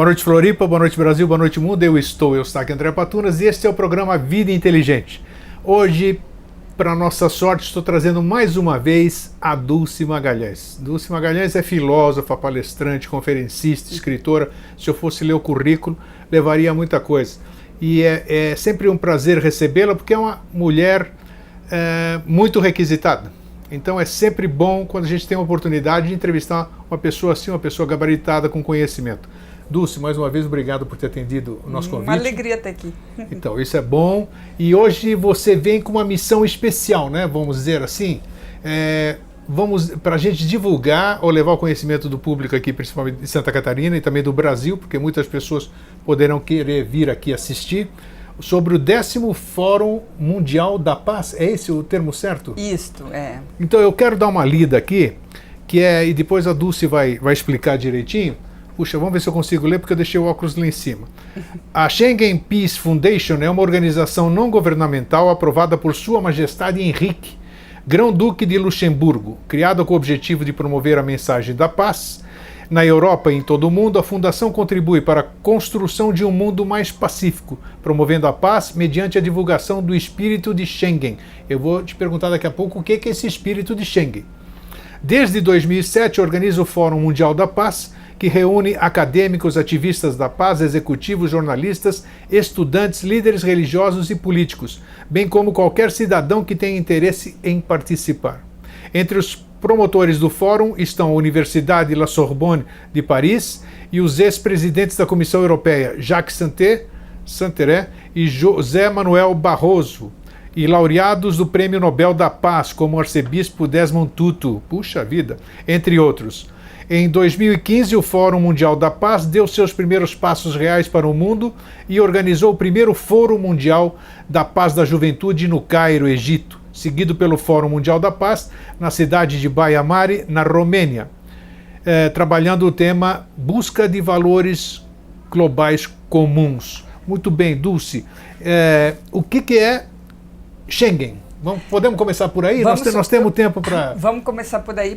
Boa noite, Floripa, boa noite, Brasil, boa noite, mundo. Eu estou aqui, André Patunas, e este é o programa Vida Inteligente. Hoje, para nossa sorte, estou trazendo mais uma vez a Dulce Magalhães. Dulce Magalhães é filósofa, palestrante, conferencista, escritora. Se eu fosse ler o currículo, levaria muita coisa. E é sempre um prazer recebê-la, porque é uma mulher muito requisitada. Então é sempre bom quando a gente tem a oportunidade de entrevistar uma pessoa assim, uma pessoa gabaritada com conhecimento. Dulce, mais uma vez, obrigado por ter atendido o nosso convite. Uma alegria estar aqui. Então, isso é bom. E hoje você vem com uma missão especial, né? Vamos dizer assim. Para a gente divulgar ou levar o conhecimento do público aqui, principalmente de Santa Catarina e também do Brasil, porque muitas pessoas poderão querer vir aqui assistir, sobre o 10º Fórum Mundial da Paz. É esse o termo certo? Isto, é. Então eu quero dar uma lida aqui, e depois a Dulce vai explicar direitinho. Puxa, vamos ver se eu consigo ler, porque eu deixei o óculos lá em cima. A Schengen Peace Foundation é uma organização não governamental aprovada por Sua Majestade Henrique, Grão-Duque de Luxemburgo. Criada com o objetivo de promover a mensagem da paz na Europa e em todo o mundo, a Fundação contribui para a construção de um mundo mais pacífico, promovendo a paz mediante a divulgação do espírito de Schengen. Eu vou te perguntar daqui a pouco o que é esse espírito de Schengen. Desde 2007, organiza o Fórum Mundial da Paz, que reúne acadêmicos, ativistas da paz, executivos, jornalistas, estudantes, líderes religiosos e políticos, bem como qualquer cidadão que tenha interesse em participar. Entre os promotores do fórum estão a Universidade La Sorbonne de Paris e os ex-presidentes da Comissão Europeia, Jacques Santer e José Manuel Barroso, e laureados do Prêmio Nobel da Paz, como o arcebispo Desmond Tutu, puxa vida, entre outros. Em 2015, o Fórum Mundial da Paz deu seus primeiros passos reais para o mundo e organizou o primeiro Fórum Mundial da Paz da Juventude no Cairo, Egito, seguido pelo Fórum Mundial da Paz na cidade de Baia Mare, na Romênia, trabalhando o tema Busca de Valores Globais Comuns. Muito bem, Dulce. O que é Schengen? Podemos começar por aí? Nós temos tempo para... Vamos começar por aí,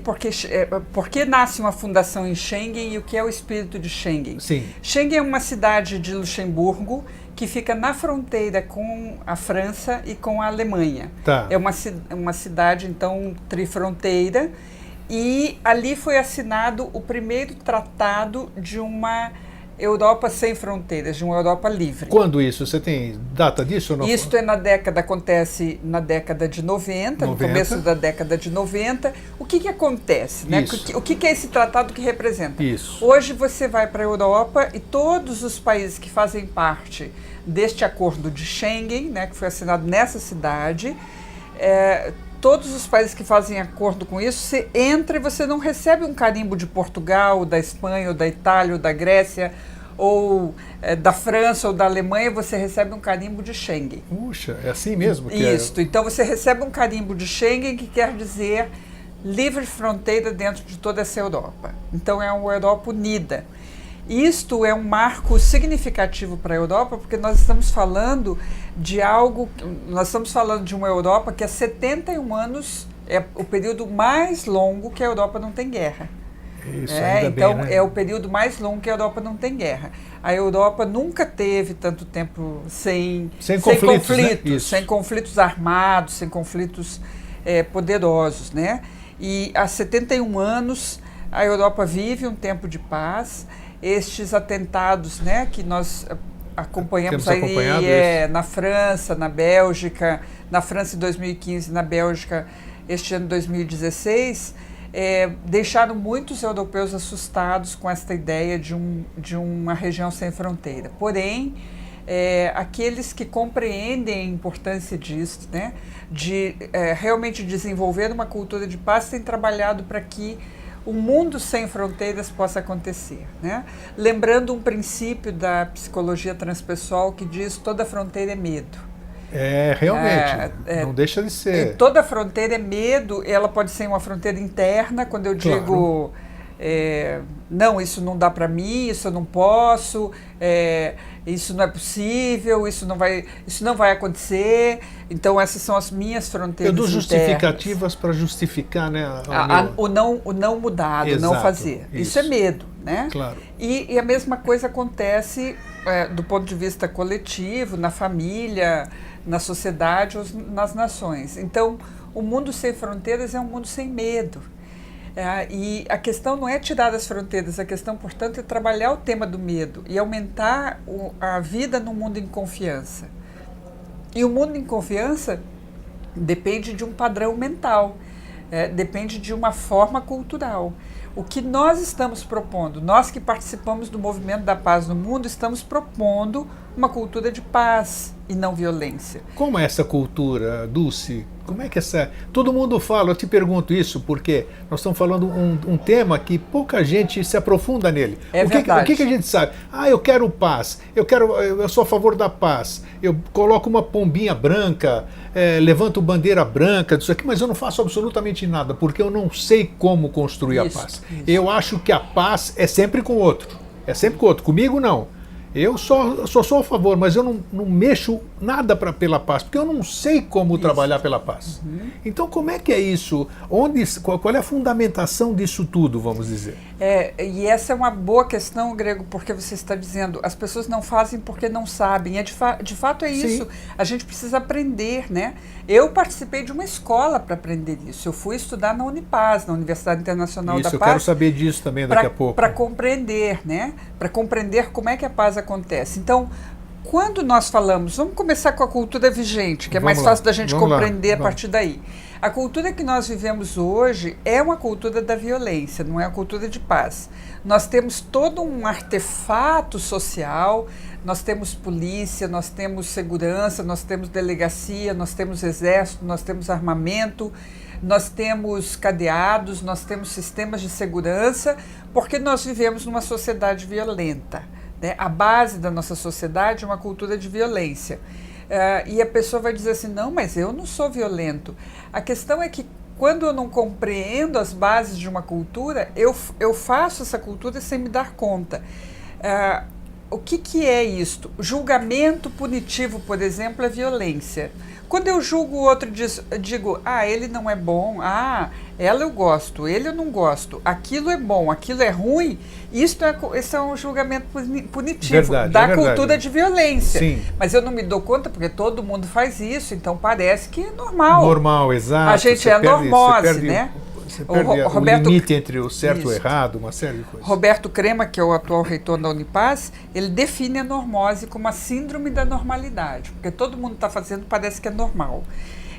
porque nasce uma fundação em Schengen e o que é o espírito de Schengen? Sim. Schengen é uma cidade de Luxemburgo que fica na fronteira com a França e com a Alemanha. Tá. É uma cidade, então, trifronteira, e ali foi assinado o primeiro tratado de uma Europa sem fronteiras, de uma Europa livre. Quando isso? Você tem data disso? Ou não? Isto acontece na década de 90, no começo da década de 90. O que acontece? Né? O que é esse tratado que representa? Isso. Hoje você vai para a Europa e todos os países que fazem parte deste acordo de Schengen, né, que foi assinado nessa cidade, todos os países que fazem acordo com isso, você entra e você não recebe um carimbo de Portugal, da Espanha, ou da Itália, ou da Grécia, ou da França, ou da Alemanha, você recebe um carimbo de Schengen. Puxa, é assim mesmo? Isso, então você recebe um carimbo de Schengen, que quer dizer livre fronteira dentro de toda essa Europa. Então é uma Europa unida. Isto é um marco significativo para a Europa, porque nós estamos falando de uma Europa que há 71 anos é o período mais longo que a Europa não tem guerra. Isso, ainda então bem, né? É o período mais longo que a Europa não tem guerra. A Europa nunca teve tanto tempo sem conflitos, né? Sem conflitos armados, sem conflitos poderosos, né? E há 71 anos a Europa vive um tempo de paz. Estes atentados, né, que nós acompanhamos aí na França, na Bélgica, na França em 2015, na Bélgica este ano 2016, deixaram muitos europeus assustados com esta ideia de uma região sem fronteira. Porém, aqueles que compreendem a importância disso, né, de realmente desenvolver uma cultura de paz, têm trabalhado para que um mundo sem fronteiras possa acontecer, né? Lembrando um princípio da psicologia transpessoal que diz que toda fronteira é medo. Realmente, não deixa de ser. Toda fronteira é medo, ela pode ser uma fronteira interna, quando eu digo não, isso não dá para mim, isso eu não posso, isso não é possível, isso não vai acontecer. Então essas são as minhas fronteiras. Eu dou justificativas para justificar, né? O não mudar, o não fazer. Isso é medo, né? Claro. E a mesma coisa acontece do ponto de vista coletivo, na família, na sociedade ou nas nações. Então, o mundo sem fronteiras é um mundo sem medo. E a questão não é tirar as fronteiras, a questão, portanto, é trabalhar o tema do medo e aumentar a vida no mundo em confiança. E o mundo em confiança depende de um padrão mental, depende de uma forma cultural. O que nós estamos propondo, nós que participamos do movimento da paz no mundo, estamos propondo uma cultura de paz e não violência. Como é essa cultura, Dulce? Como é que todo mundo fala, eu te pergunto isso, porque nós estamos falando um tema que pouca gente se aprofunda nele. O que a gente sabe? Eu quero paz, eu sou a favor da paz, eu coloco uma pombinha branca, levanto bandeira branca, disso aqui, mas eu não faço absolutamente nada, porque eu não sei como construir a paz. Isso. Eu acho que a paz é sempre com o outro, comigo não. Eu só sou a favor, mas eu não mexo nada pela paz, porque eu não sei como trabalhar pela paz. Uhum. Então, como é que é isso? Qual é a fundamentação disso tudo, vamos dizer? E essa é uma boa questão, Grego, porque você está dizendo, as pessoas não fazem porque não sabem. De fato é isso. Sim. A gente precisa aprender, né? Eu participei de uma escola para aprender isso. Eu fui estudar na Unipaz, na Universidade Internacional da Paz. Eu quero saber disso também daqui a pouco. Para compreender, né? Para compreender como é que a paz acontece. Então, quando nós falamos, vamos começar com a cultura vigente, que é mais fácil da gente compreender a partir daí. A cultura que nós vivemos hoje é uma cultura da violência, não é a cultura de paz. Nós temos todo um artefato social, nós temos polícia, nós temos segurança, nós temos delegacia, nós temos exército, nós temos armamento, nós temos cadeados, nós temos sistemas de segurança, porque nós vivemos numa sociedade violenta. A base da nossa sociedade é uma cultura de violência. E a pessoa vai dizer assim, não, mas eu não sou violento. A questão é que quando eu não compreendo as bases de uma cultura, eu faço essa cultura sem me dar conta. O que é isto? Julgamento punitivo, por exemplo, é violência. Quando eu julgo o outro, digo, ele não é bom, ela eu gosto, ele eu não gosto, aquilo é bom, aquilo é ruim, esse é um julgamento punitivo da cultura de violência. Sim. Mas eu não me dou conta porque todo mundo faz isso, então parece que é normal. Normal, exato. A gente é normose, né? Você perde o limite entre o certo e o errado, uma série de coisas. Roberto Crema, que é o atual reitor da Unipaz, ele define a normose como a síndrome da normalidade, porque todo mundo está fazendo, parece que é normal.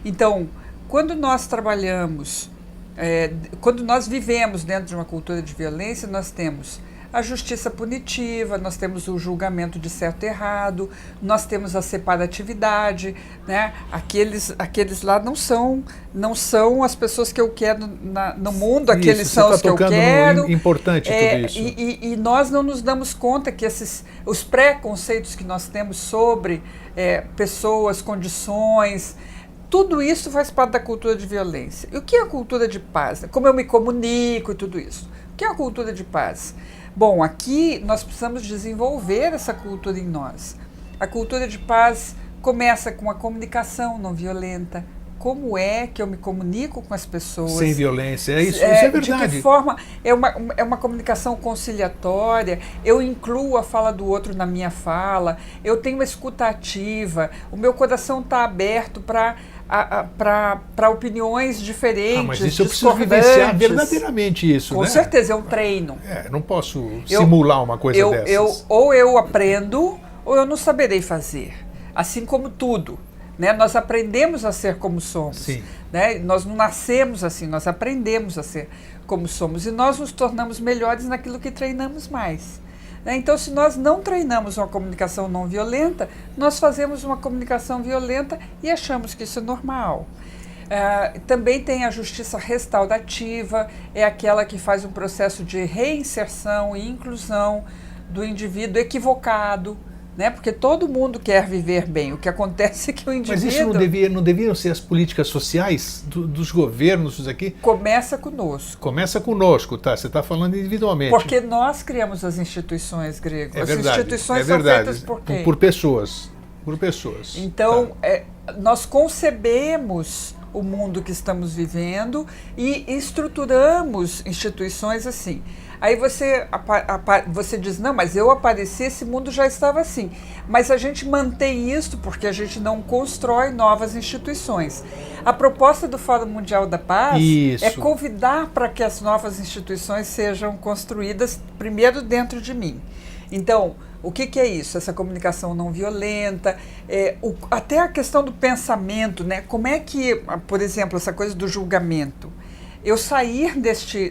Então, quando nós trabalhamos, quando nós vivemos dentro de uma cultura de violência, nós temos a justiça punitiva, nós temos o julgamento de certo e errado, nós temos a separatividade, né? Aqueles lá não são as pessoas que eu quero no mundo, aqueles são os que eu quero. Importante tudo isso. E nós não nos damos conta que os preconceitos que nós temos sobre pessoas, condições, tudo isso faz parte da cultura de violência. E o que é a cultura de paz? Como eu me comunico e tudo isso. O que é a cultura de paz? Bom, aqui nós precisamos desenvolver essa cultura em nós. A cultura de paz começa com a comunicação não violenta. Como é que eu me comunico com as pessoas? Sem violência, isso é verdade. De que forma é uma comunicação conciliatória, eu incluo a fala do outro na minha fala, eu tenho uma escuta ativa, o meu coração está aberto para opiniões diferentes, mas isso eu preciso vivenciar verdadeiramente isso, Com certeza, é um treino. Não posso simular uma coisa dessas. Ou eu aprendo, ou eu não saberei fazer. Assim como tudo. Né? Nós aprendemos a ser como somos. Sim. Né? Nós não nascemos assim, nós aprendemos a ser como somos. E nós nos tornamos melhores naquilo que treinamos mais. Né? Então, se nós não treinamos uma comunicação não violenta, nós fazemos uma comunicação violenta e achamos que isso é normal. Também tem a justiça restaurativa, é aquela que faz um processo de reinserção e inclusão do indivíduo equivocado. né? Porque todo mundo quer viver bem. O que acontece é que o indivíduo... Mas isso não deveriam ser as políticas sociais dos governos isso aqui? Começa conosco. Começa conosco, tá? Você está falando individualmente. Porque nós criamos as instituições, Grego. É As verdade, instituições é verdade. são feitas por quem? Por pessoas. Por pessoas. Então, tá. nós concebemos o mundo que estamos vivendo e estruturamos instituições assim. Aí você diz, não, mas eu apareci, esse mundo já estava assim. Mas a gente mantém isso porque a gente não constrói novas instituições. A proposta do Fórum Mundial da Paz é convidar para que as novas instituições sejam construídas primeiro dentro de mim. Então, o que é isso? Essa comunicação não violenta, até a questão do pensamento, né? Como é que, por exemplo, essa coisa do julgamento, eu sair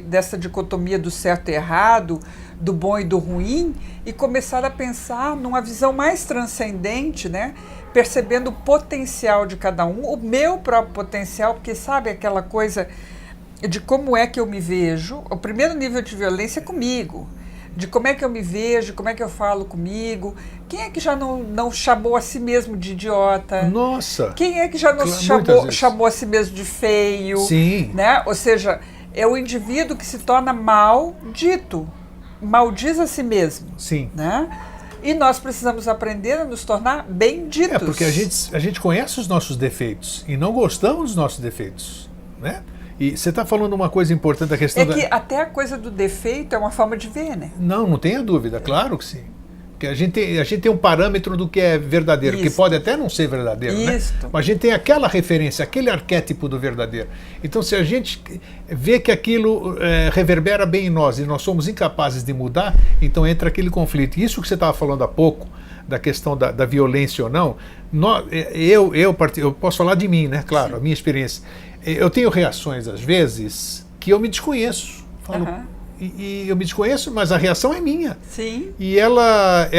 dessa dicotomia do certo e errado, do bom e do ruim, e começar a pensar numa visão mais transcendente, né? Percebendo o potencial de cada um, o meu próprio potencial, porque sabe aquela coisa de como é que eu me vejo, o primeiro nível de violência é comigo, de como é que eu me vejo, como é que eu falo comigo. Quem é que já não chamou a si mesmo de idiota? Nossa! Quem é que já não chamou a si mesmo de feio? Sim. Né? Ou seja, é o indivíduo que se torna maldito, maldiz a si mesmo. Sim. Né? E nós precisamos aprender a nos tornar benditos. Porque a gente conhece os nossos defeitos e não gostamos dos nossos defeitos, né? E você está falando uma coisa importante, a questão que até a coisa do defeito é uma forma de ver, né? Não tenha dúvida, claro que sim. Porque a gente tem um parâmetro do que é verdadeiro, que pode até não ser verdadeiro, né? Mas a gente tem aquela referência, aquele arquétipo do verdadeiro. Então, se a gente vê que aquilo reverbera bem em nós e nós somos incapazes de mudar, então entra aquele conflito. Isso que você estava falando há pouco, da questão da violência ou não, eu posso falar de mim, né? Claro, a minha experiência. Eu tenho reações, às vezes, que eu me desconheço. Falo, e eu me desconheço, mas a reação é minha. Sim. E ela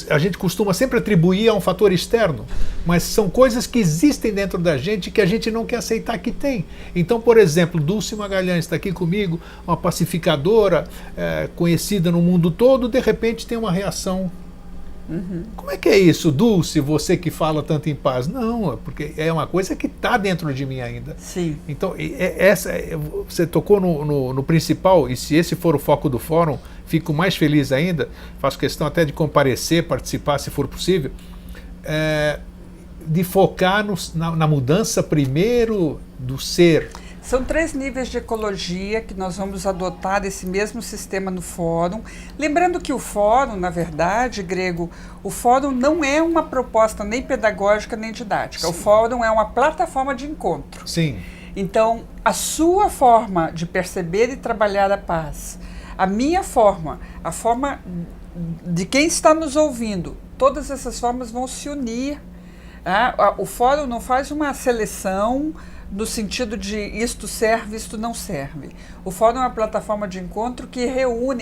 a gente costuma sempre atribuir a um fator externo, mas são coisas que existem dentro da gente que a gente não quer aceitar que tem. Então, por exemplo, Dulce Magalhães está aqui comigo, uma pacificadora conhecida no mundo todo, de repente tem uma reação. Como é que é isso, Dulce, você que fala tanto em paz? Não, porque é uma coisa que está dentro de mim ainda. Sim. Então, você tocou no principal, e se esse for o foco do fórum, fico mais feliz ainda, faço questão até de comparecer, participar, se for possível, de focar na mudança primeiro do ser. São 3 níveis de ecologia que nós vamos adotar desse mesmo sistema no fórum. Lembrando que o fórum, na verdade, Grego, o fórum não é uma proposta nem pedagógica nem didática. Sim. O fórum é uma plataforma de encontro. Sim. Então, a sua forma de perceber e trabalhar a paz, a minha forma, a forma de quem está nos ouvindo, todas essas formas vão se unir. O fórum não faz uma seleção no sentido de isto serve, isto não serve. O fórum é uma plataforma de encontro que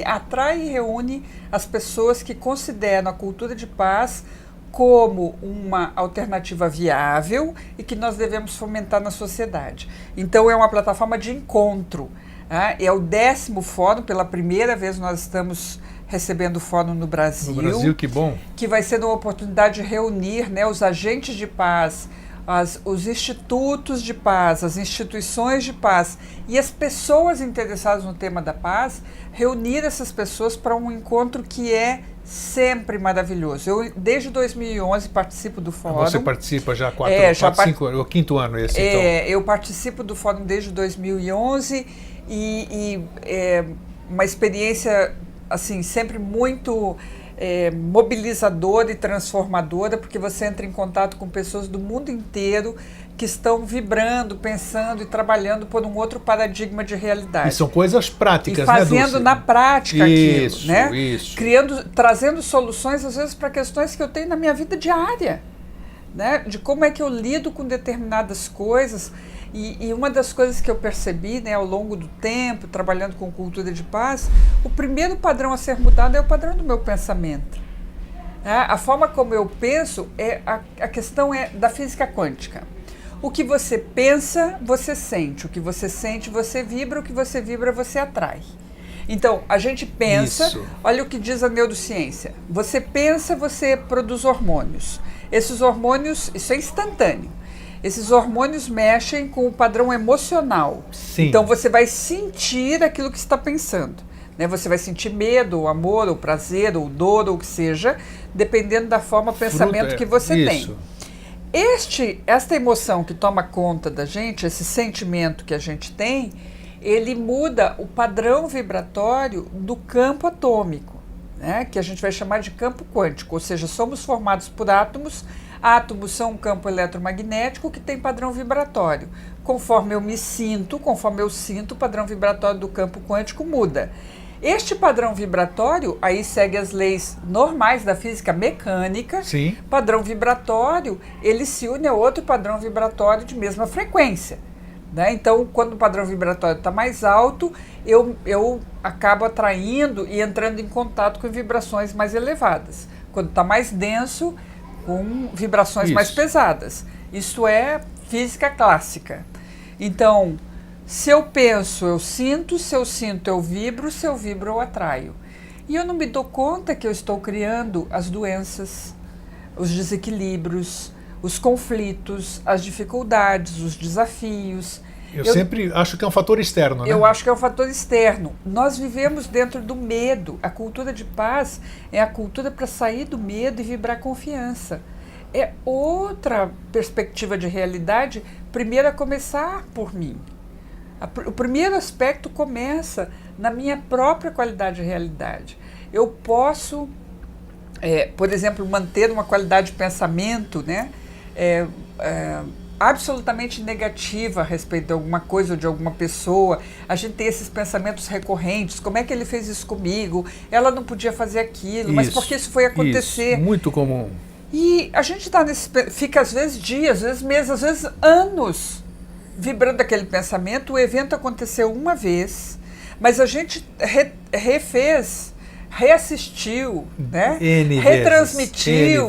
atrai e reúne as pessoas que consideram a cultura de paz como uma alternativa viável e que nós devemos fomentar na sociedade. Então é uma plataforma de encontro. É o 10º fórum, pela primeira vez nós estamos recebendo o fórum no Brasil. No Brasil, que bom. Que vai ser uma oportunidade de reunir, né, os agentes de paz, os institutos de paz, as instituições de paz e as pessoas interessadas no tema da paz, reunir essas pessoas para um encontro que é sempre maravilhoso. Eu, desde 2011, participo do fórum. Você participa já há 5 anos, o 5º ano esse, então. Eu participo do fórum desde 2011 e é uma experiência assim, sempre muito mobilizadora e transformadora, porque você entra em contato com pessoas do mundo inteiro que estão vibrando, pensando e trabalhando por um outro paradigma de realidade. E são coisas práticas, e fazendo, né, na prática isso, aquilo, né? Isso. Trazendo soluções, às vezes, para questões que eu tenho na minha vida diária, né? De como é que eu lido com determinadas coisas. E uma das coisas que eu percebi, né, ao longo do tempo, trabalhando com cultura de paz, o primeiro padrão a ser mudado é o padrão do meu pensamento. A forma como eu penso, a questão é da física quântica. O que você pensa, você sente. O que você sente, você vibra. O que você vibra, você atrai. Então, a gente pensa, Isso. olha o que diz a neurociência. Você pensa, você produz hormônios. Esses hormônios, isso é instantâneo. Esses hormônios mexem com o padrão emocional. Sim. Então, você vai sentir aquilo que está pensando. Né? Você vai sentir medo, ou amor, ou prazer, ou dor, ou o que seja, dependendo da forma, pensamento que você tem. Esta emoção que toma conta da gente, esse sentimento que a gente tem, ele muda o padrão vibratório do campo atômico, né? Que a gente vai chamar de campo quântico, ou seja, somos formados por átomos. Átomos são um campo eletromagnético que tem padrão vibratório. Conforme eu sinto, o padrão vibratório do campo quântico muda. Este padrão vibratório, aí segue as leis normais da física mecânica. Sim. Padrão vibratório, ele se une a outro padrão vibratório de mesma frequência. Né? Então, quando o padrão vibratório está mais alto, eu acabo atraindo e entrando em contato com vibrações mais elevadas. Quando está mais denso, com vibrações mais pesadas. Isso é física clássica. Então, se eu penso, eu sinto, se eu sinto, eu vibro, se eu vibro, eu atraio. E eu não me dou conta que eu estou criando as doenças, os desequilíbrios, os conflitos, as dificuldades, os desafios. Eu sempre acho que é um fator externo, né? Eu acho que é um fator externo. Nós vivemos dentro do medo. A cultura de paz é a cultura para sair do medo e vibrar confiança. É outra perspectiva de realidade, primeiro a começar por mim. O primeiro aspecto começa na minha própria qualidade de realidade. Eu posso, por exemplo, manter uma qualidade de pensamento, né? Absolutamente negativa a respeito de alguma coisa ou de alguma pessoa. A gente tem esses pensamentos recorrentes. Como é que ele fez isso comigo? Ela não podia fazer aquilo, mas por que isso foi acontecer? Isso, muito comum. E a gente fica às vezes dias, às vezes meses, às vezes anos vibrando aquele pensamento. O evento aconteceu uma vez, mas a gente reassistiu, né? Retransmitiu,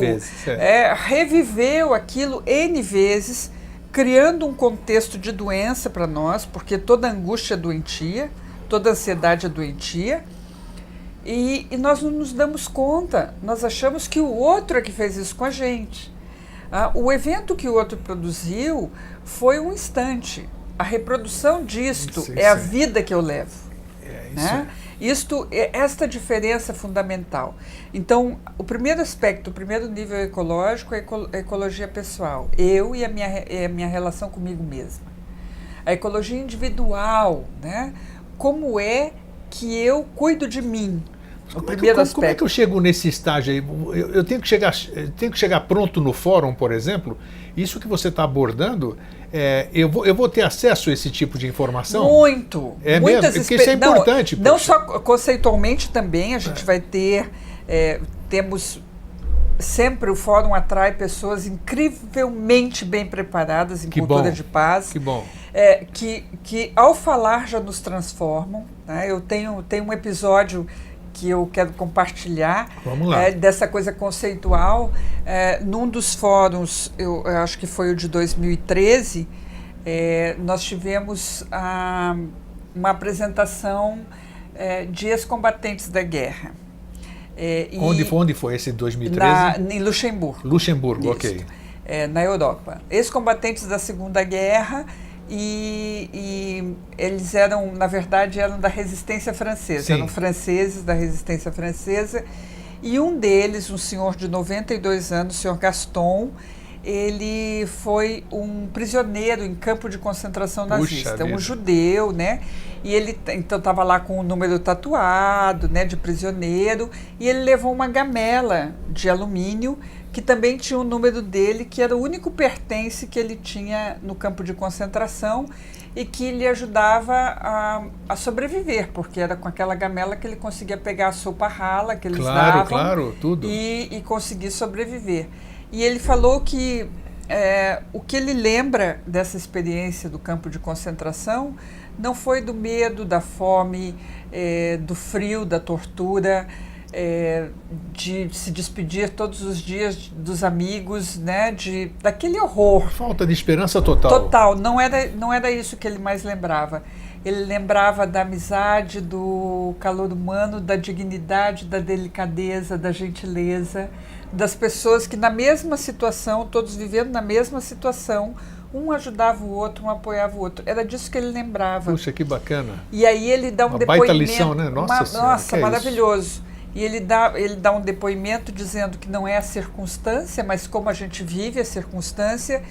reviveu aquilo N vezes, criando um contexto de doença para nós, porque toda angústia é doentia, toda ansiedade é doentia, e nós não nos damos conta, nós achamos que o outro é que fez isso com a gente. O evento que o outro produziu foi um instante. A reprodução disto é a vida que eu levo. Né? Esta diferença é fundamental. Então, o primeiro aspecto, o primeiro nível ecológico é a ecologia pessoal. Eu e a minha relação comigo mesma. A ecologia individual, né? Como é que eu cuido de mim? Como é que eu chego nesse estágio aí? Eu tenho que chegar pronto no fórum, por exemplo. Isso que você está abordando, eu vou ter acesso a esse tipo de informação? Muito. Mesmo? Porque isso é importante. Não só conceitualmente também, a gente vai ter, temos sempre, o fórum atrai pessoas incrivelmente bem preparadas em cultura de paz. Que bom. Que ao falar já nos transformam. Né? Eu tenho um episódio que eu quero compartilhar dessa coisa conceitual. Num dos fóruns, eu acho que foi o de 2013, nós tivemos uma apresentação de ex-combatentes da guerra. Onde foi esse 2013? Em Luxemburgo. Luxemburgo, isso, ok. Na Europa. Ex-combatentes da Segunda Guerra. E eles eram, na verdade, da resistência francesa. Sim. Eram franceses da resistência francesa. E um deles, um senhor de 92 anos, o senhor Gaston, ele foi um prisioneiro em campo de concentração nazista, um judeu, né? E ele então estava lá com o número tatuado, né, de prisioneiro, e ele levou uma gamela de alumínio que também tinha o número dele, que era o único pertence que ele tinha no campo de concentração e que lhe ajudava a sobreviver, porque era com aquela gamela que ele conseguia pegar a sopa rala que eles davam tudo. E conseguir sobreviver. E ele falou que o que ele lembra dessa experiência do campo de concentração não foi do medo, da fome, do frio, da tortura, de se despedir todos os dias dos amigos, né, daquele horror. Falta de esperança total. Total, não era isso que ele mais lembrava. ele lembrava da amizade, do calor humano, da dignidade, da delicadeza, da gentileza, das pessoas que na mesma situação, todos vivendo na mesma situação, um ajudava o outro, um apoiava o outro. Era disso que ele lembrava. Puxa, que bacana. E aí ele dá um uma depoimento. Baita lição, né? Nossa, maravilhoso. E ele dá um depoimento dizendo que não é a circunstância, mas como a gente vive a circunstância.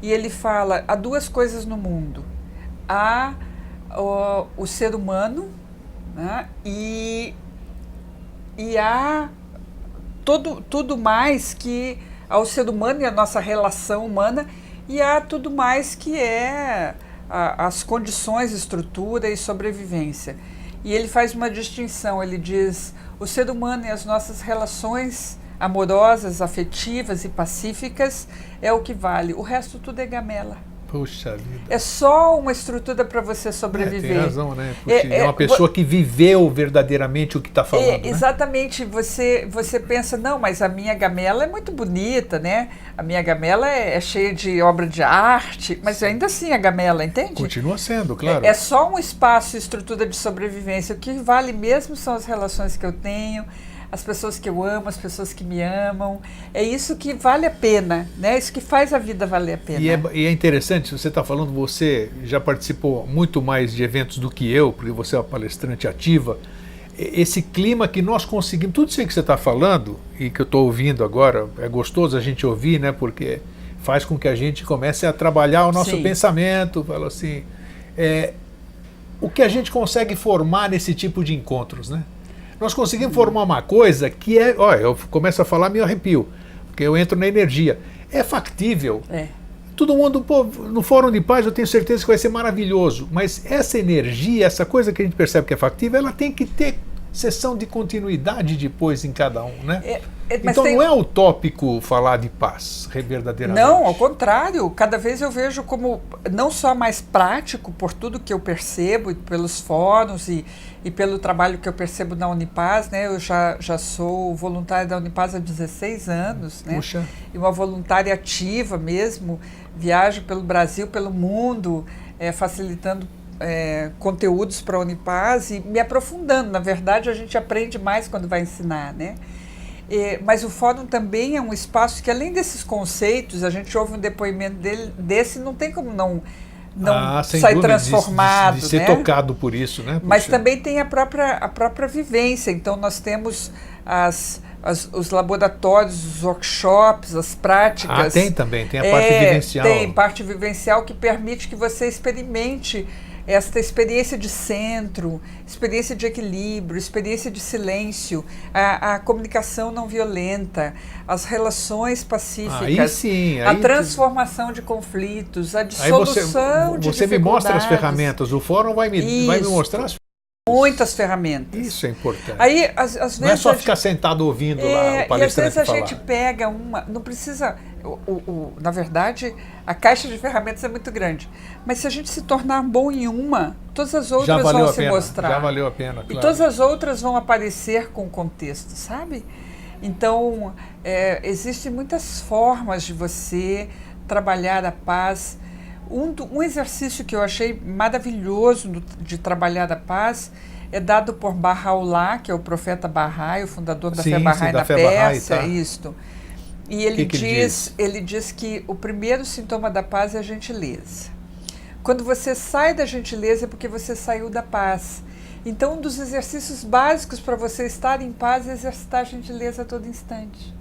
E ele fala, há duas coisas no mundo. Há o ser humano, né? E há tudo mais que ao ser humano e a nossa relação humana, e há tudo mais que é as condições, estrutura e sobrevivência. E ele faz uma distinção, ele diz, o ser humano e as nossas relações amorosas, afetivas e pacíficas é o que vale, o resto tudo é gamela. Puxa vida. É só uma estrutura para você sobreviver. Tem razão, né? É uma pessoa que viveu verdadeiramente o que está falando. Exatamente. Né? Você pensa, não, mas a minha gamela é muito bonita, né? A minha gamela é cheia de obra de arte, mas ainda assim a gamela, entende? Continua sendo, claro. É só um espaço e estrutura de sobrevivência. O que vale mesmo são as relações que eu tenho, as pessoas que eu amo, as pessoas que me amam. É isso que vale a pena, né? Isso que faz a vida valer a pena. E é interessante, você está falando, você já participou muito mais de eventos do que eu, porque você é uma palestrante ativa. Esse clima que nós conseguimos, tudo isso que você está falando e que eu estou ouvindo agora, é gostoso a gente ouvir, né? Porque faz com que a gente comece a trabalhar o nosso pensamento, fala assim, o que a gente consegue formar nesse tipo de encontros, né? Nós conseguimos formar uma coisa que olha, eu começo a falar, me arrepio, porque eu entro na energia. É factível. Todo mundo, no Fórum de Paz eu tenho certeza que vai ser maravilhoso, mas essa energia, essa coisa que a gente percebe que é factível, ela tem que ter sessão de continuidade depois em cada um, né? Então não é utópico falar de paz, verdadeiramente. Não, ao contrário, cada vez eu vejo como não só mais prático por tudo que eu percebo, pelos fóruns e pelo trabalho que eu percebo na Unipaz, né? Eu já sou voluntária da Unipaz há 16 anos, né? Puxa. E uma voluntária ativa mesmo, viajo pelo Brasil, pelo mundo, facilitando conteúdos para a Unipaz e me aprofundando. Na verdade, a gente aprende mais quando vai ensinar, né? Mas o fórum também é um espaço que, além desses conceitos, a gente ouve um depoimento desse, não tem como não sair transformado. De ser tocado por isso, né? Mas também tem a própria vivência. Então, nós temos os laboratórios, os workshops, as práticas. Tem também, tem a parte vivencial. Tem parte vivencial que permite que você experimente esta experiência de centro, experiência de equilíbrio, experiência de silêncio, a comunicação não violenta, as relações pacíficas, a transformação de conflitos, a dissolução de dificuldades. Você me mostra as ferramentas, o fórum vai me mostrar as ferramentas. Muitas ferramentas. Isso é importante. Aí, às vezes, não é só ficar sentado ouvindo lá o palestrante falar. E às vezes a gente pega não precisa... na verdade, a caixa de ferramentas é muito grande. Mas se a gente se tornar bom em uma, todas as outras vão se mostrar. Já valeu a pena, claro. E todas as outras vão aparecer com o contexto, sabe? Então, existem muitas formas de você trabalhar a paz. Um exercício que eu achei maravilhoso de trabalhar a paz é dado por Bahá'u'lláh, que é o profeta Bahá'í, o fundador da fé Bahá'í na Pérsia, isto. E ele diz que o primeiro sintoma da paz é a gentileza. Quando você sai da gentileza é porque você saiu da paz. Então, um dos exercícios básicos para você estar em paz é exercitar a gentileza a todo instante.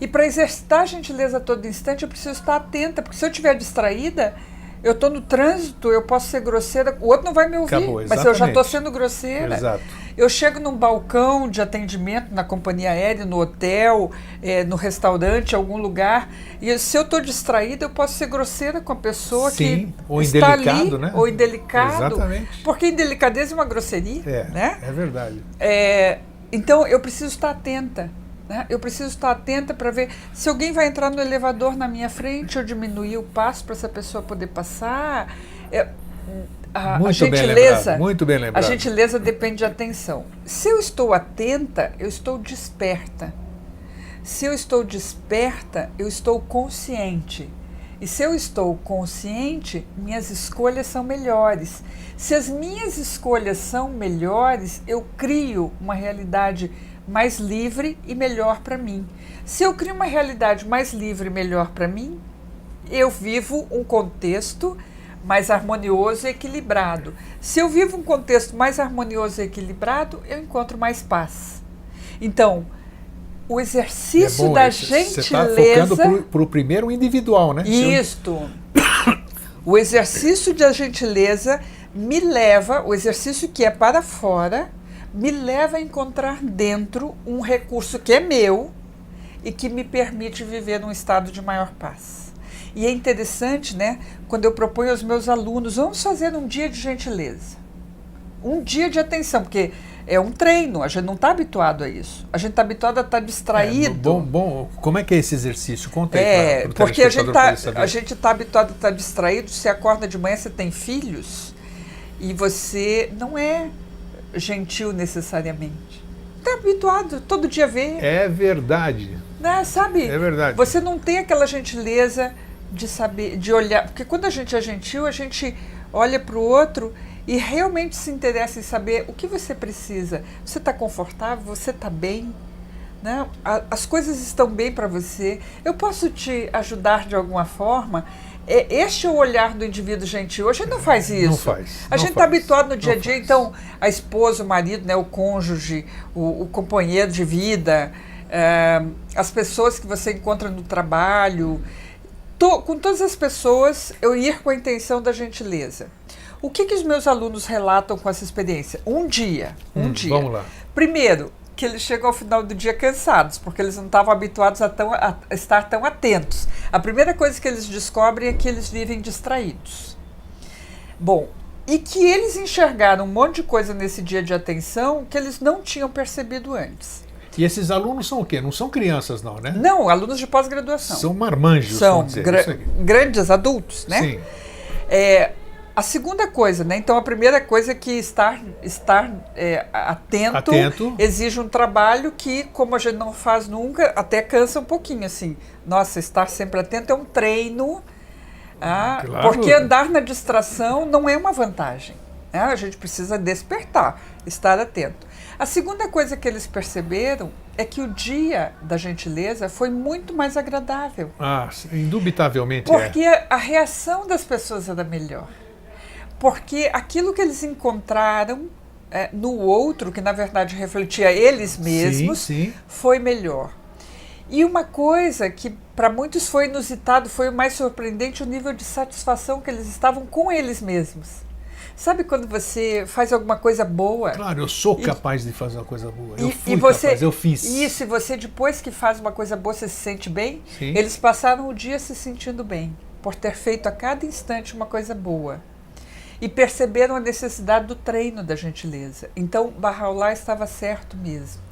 E para exercitar a gentileza a todo instante, eu preciso estar atenta, porque se eu estiver distraída, eu estou no trânsito, eu posso ser grosseira, o outro não vai me ouvir, mas eu já estou sendo grosseira. Exato. Eu chego num balcão de atendimento na companhia aérea, no hotel, no restaurante, algum lugar, e se eu estou distraída, eu posso ser grosseira com a pessoa que está ali, né? Ou indelicado. Exatamente. Porque indelicadeza é uma grosseria, né? É verdade. Então, eu preciso estar atenta. Né? Eu preciso estar atenta para ver se alguém vai entrar no elevador na minha frente, eu diminuir o passo para essa pessoa poder passar. A gentileza, muito bem lembrado. A gentileza depende de atenção. Se eu estou atenta, eu estou desperta. Se eu estou desperta, eu estou consciente. E se eu estou consciente, minhas escolhas são melhores. Se as minhas escolhas são melhores, eu crio uma realidade mais livre e melhor para mim. Se eu crio uma realidade mais livre e melhor para mim, eu vivo um contexto mais harmonioso e equilibrado. Se eu vivo um contexto mais harmonioso e equilibrado, eu encontro mais paz. Então, o exercício da gentileza... Você está focando para o primeiro individual, né? Isto. O exercício da gentileza me leva, o exercício que é para fora, me leva a encontrar dentro um recurso que é meu e que me permite viver num estado de maior paz. E é interessante, né, quando eu proponho aos meus alunos, vamos fazer um dia de gentileza. Um dia de atenção, porque é um treino, a gente não está habituado a isso. A gente está habituado a estar distraído. Bom, como é que é esse exercício? Conta aí porque a gente está habituado a estar distraído. Você acorda de manhã, você tem filhos, e você não é gentil necessariamente. Está habituado, todo dia ver. É verdade. Né, sabe? É verdade. Você não tem aquela gentileza de saber, de olhar. Porque quando a gente é gentil, a gente olha para o outro e realmente se interessa em saber o que você precisa. Você está confortável? Você está bem? Né? As coisas estão bem para você? Eu posso te ajudar de alguma forma? Este é o olhar do indivíduo gentil. A gente não faz isso. Não faz. A gente está habituado no dia a dia, então, a esposa, o marido, né, o cônjuge, o companheiro de vida, as pessoas que você encontra no trabalho. Com todas as pessoas, eu ir com a intenção da gentileza. O que os meus alunos relatam com essa experiência? Um dia. Vamos lá. Primeiro, que eles chegam ao final do dia cansados, porque eles não estavam habituados a estar tão atentos. A primeira coisa que eles descobrem é que eles vivem distraídos. Bom, e que eles enxergaram um monte de coisa nesse dia de atenção que eles não tinham percebido antes. E esses alunos são o quê? Não são crianças não, né? Não, alunos de pós-graduação. São marmanjos, são dizer, grandes adultos, né? Sim. A segunda coisa, né? Então a primeira coisa é que estar atento exige um trabalho que, como a gente não faz nunca, até cansa um pouquinho, assim. Nossa, estar sempre atento é um treino, claro. Porque andar na distração não é uma vantagem. A gente precisa despertar, estar atento. A segunda coisa que eles perceberam é que o dia da gentileza foi muito mais agradável. Indubitavelmente porque a reação das pessoas era melhor. Porque aquilo que eles encontraram no outro, que na verdade refletia eles mesmos, sim. Foi melhor. E uma coisa que para muitos foi inusitado, foi o mais surpreendente, o nível de satisfação que eles estavam com eles mesmos. Sabe quando você faz alguma coisa boa? Claro, eu sou capaz de fazer uma coisa boa. Eu fiz. Isso, e você depois que faz uma coisa boa, você se sente bem? Sim. Eles passaram o dia se sentindo bem, por ter feito a cada instante uma coisa boa. E perceberam a necessidade do treino da gentileza. Então, Bahá'u'lláh estava certo mesmo.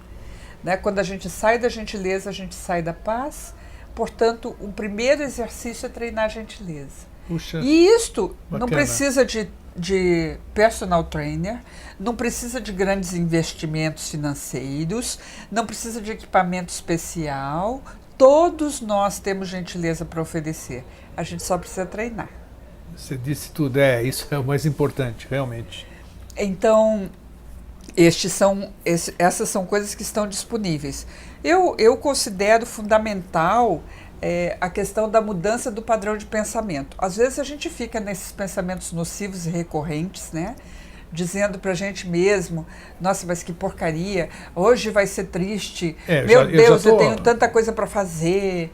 Né? Quando a gente sai da gentileza, a gente sai da paz. Portanto, o primeiro exercício é treinar a gentileza. Puxa, e isto bacana. Não precisa de personal trainer, não precisa de grandes investimentos financeiros, não precisa de equipamento especial. Todos nós temos gentileza para oferecer. A gente só precisa treinar. Você disse tudo, isso é o mais importante, realmente. Então, essas são coisas que estão disponíveis. Eu considero fundamental a questão da mudança do padrão de pensamento. Às vezes a gente fica nesses pensamentos nocivos e recorrentes, né? Dizendo pra gente mesmo, nossa, mas que porcaria, hoje vai ser triste, meu Deus, eu tenho tanta coisa para fazer.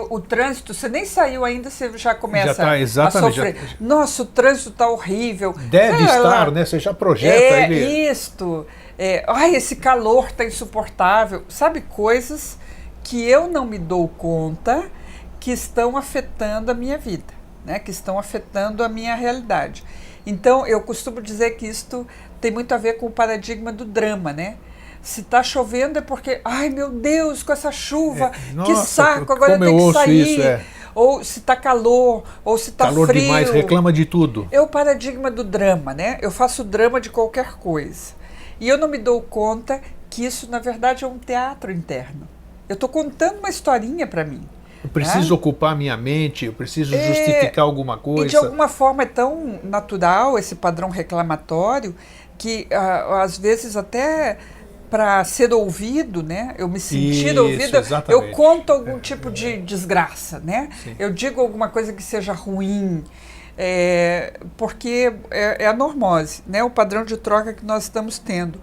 O trânsito, você nem saiu ainda, você já começa a sofrer. Nossa, o trânsito está horrível. Deve estar, né? Você já projeta ele. Esse calor está insuportável. Sabe, coisas que eu não me dou conta que estão afetando a minha vida, né? Que estão afetando a minha realidade. Então, eu costumo dizer que isto tem muito a ver com o paradigma do drama, né? Se está chovendo é porque, ai meu Deus, com essa chuva, que saco, agora eu tenho que sair. Ou se está calor, ou se está frio. Calor demais, reclama de tudo. É o paradigma do drama, né? Eu faço drama de qualquer coisa. E eu não me dou conta que isso, na verdade, é um teatro interno. Eu estou contando uma historinha para mim. Eu preciso ocupar minha mente, eu preciso justificar alguma coisa. E de alguma forma é tão natural esse padrão reclamatório que às vezes até para ser ouvido, né? Eu me sentir ouvida, exatamente. eu conto algum tipo de desgraça, né? Sim. Eu digo alguma coisa que seja ruim, porque é a normose, né? O padrão de troca que nós estamos tendo.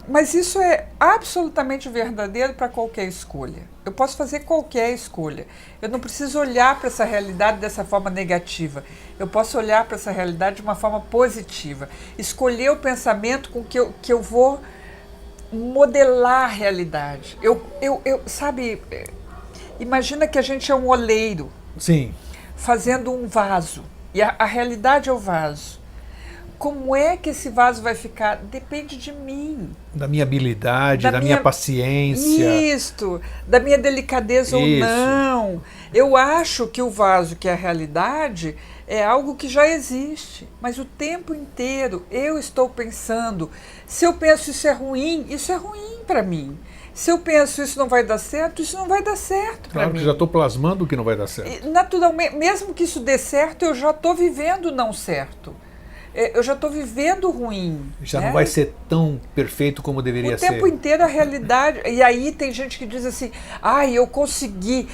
Mas isso é absolutamente verdadeiro para qualquer escolha. Eu posso fazer qualquer escolha. Eu não preciso olhar para essa realidade dessa forma negativa. Eu posso olhar para essa realidade de uma forma positiva. Escolher o pensamento com que eu vou modelar a realidade. Sabe, imagina que a gente é um oleiro. Sim. Fazendo um vaso. E a realidade é o vaso. Como é que esse vaso vai ficar? Depende de mim. Da minha habilidade, da minha paciência. Isto, da minha delicadeza ou não. Eu acho que o vaso, que é a realidade, é algo que já existe. Mas o tempo inteiro eu estou pensando, se eu penso isso é ruim para mim. Se eu penso isso não vai dar certo, isso não vai dar certo para mim. Claro que já estou plasmando o que não vai dar certo. E, naturalmente, mesmo que isso dê certo, eu já estou vivendo não certo. Eu já estou vivendo ruim. Já não vai ser tão perfeito como deveria ser. O tempo inteiro a realidade. E aí tem gente que diz assim, eu consegui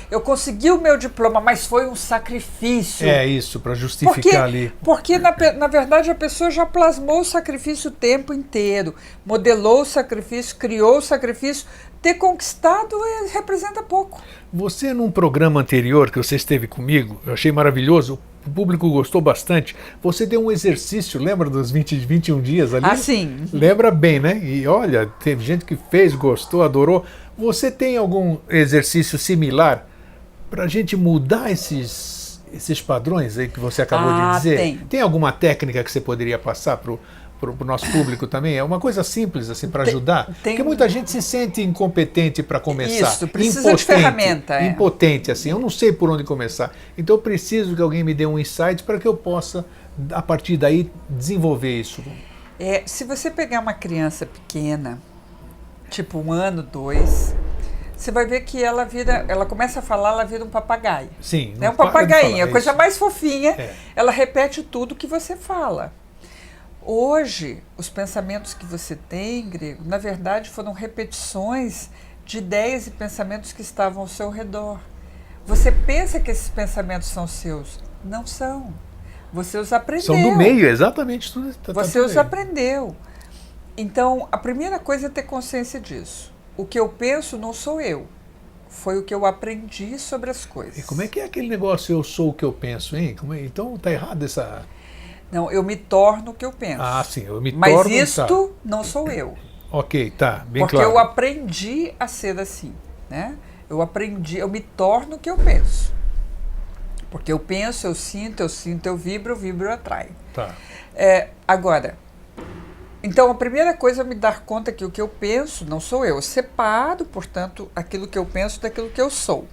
o meu diploma, mas foi um sacrifício. É isso, para justificar ali. Porque, na verdade, a pessoa já plasmou o sacrifício o tempo inteiro, modelou o sacrifício, criou o sacrifício. Ter conquistado representa pouco. Você, num programa anterior que você esteve comigo, eu achei maravilhoso, o público gostou bastante, você deu um exercício, lembra dos 21 dias ali? Ah, sim. Lembra bem, né? E olha, teve gente que fez, gostou, adorou. Você tem algum exercício similar para a gente mudar esses padrões aí que você acabou de dizer? Tem alguma técnica que você poderia passar para o nosso público também? É uma coisa simples assim para ajudar, porque muita gente se sente incompetente para começar. Isso, precisa de ferramenta. Impotente, assim, eu não sei por onde começar. Então eu preciso que alguém me dê um insight para que eu possa, a partir daí, desenvolver isso. Se você pegar uma criança pequena, tipo 1 ano, 2, você vai ver que ela começa a falar, ela vira um papagaio. Sim. É um papagainho, a coisa mais fofinha, ela repete tudo que você fala. Hoje, os pensamentos que você tem, Grego, na verdade foram repetições de ideias e pensamentos que estavam ao seu redor. Você pensa que esses pensamentos são seus? Não são. Você os aprendeu. São do meio, exatamente. Você os aprendeu. Então, a primeira coisa é ter consciência disso. O que eu penso não sou eu. Foi o que eu aprendi sobre as coisas. E como é que é aquele negócio, eu sou o que eu penso, hein? Então, tá errado essa... Não, eu me torno o que eu penso. Ah, sim, eu me torno... Mas isto não sou eu. Ok, tá, bem porque claro. Porque eu aprendi a ser assim, né? Eu me torno o que eu penso. Porque eu penso, eu sinto, eu vibro, eu atraio. Tá. Agora, então a primeira coisa é me dar conta que o que eu penso não sou eu. Eu separo, portanto, aquilo que eu penso daquilo que eu sou.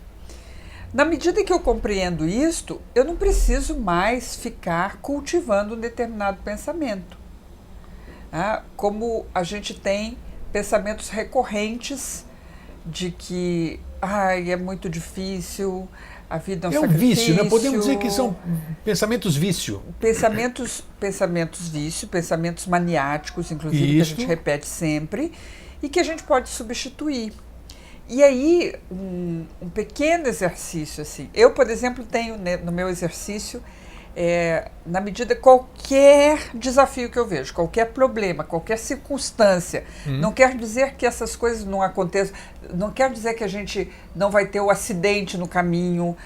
Na medida que eu compreendo isto, eu não preciso mais ficar cultivando um determinado pensamento. Como a gente tem pensamentos recorrentes de que é muito difícil, a vida é um sacrifício. Vício, né? Podemos dizer que são pensamentos vício. Pensamentos vício, pensamentos maniáticos, inclusive, que a gente repete sempre, e que a gente pode substituir. E aí, um pequeno exercício, assim. Eu, por exemplo, tenho no meu exercício, na medida qualquer desafio que eu vejo, qualquer problema, qualquer circunstância, não quer dizer que essas coisas não aconteçam, não quer dizer que a gente não vai ter o acidente no caminho,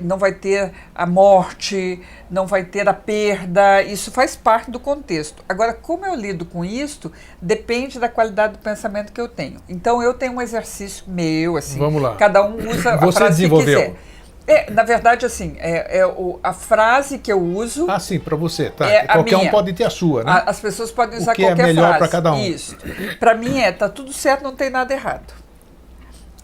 não vai ter a morte, não vai ter a perda, isso faz parte do contexto. Agora, como eu lido com isso, depende da qualidade do pensamento que eu tenho. Então, eu tenho um exercício meu, assim, vamos lá. Cada um usa a frase que quiser. Na verdade, assim, a frase que eu uso... Ah, sim, para você, tá. Qualquer um pode ter a sua, né? As pessoas podem usar qualquer frase. O que é melhor para cada um. Isso. Para mim tá tudo certo, não tem nada errado.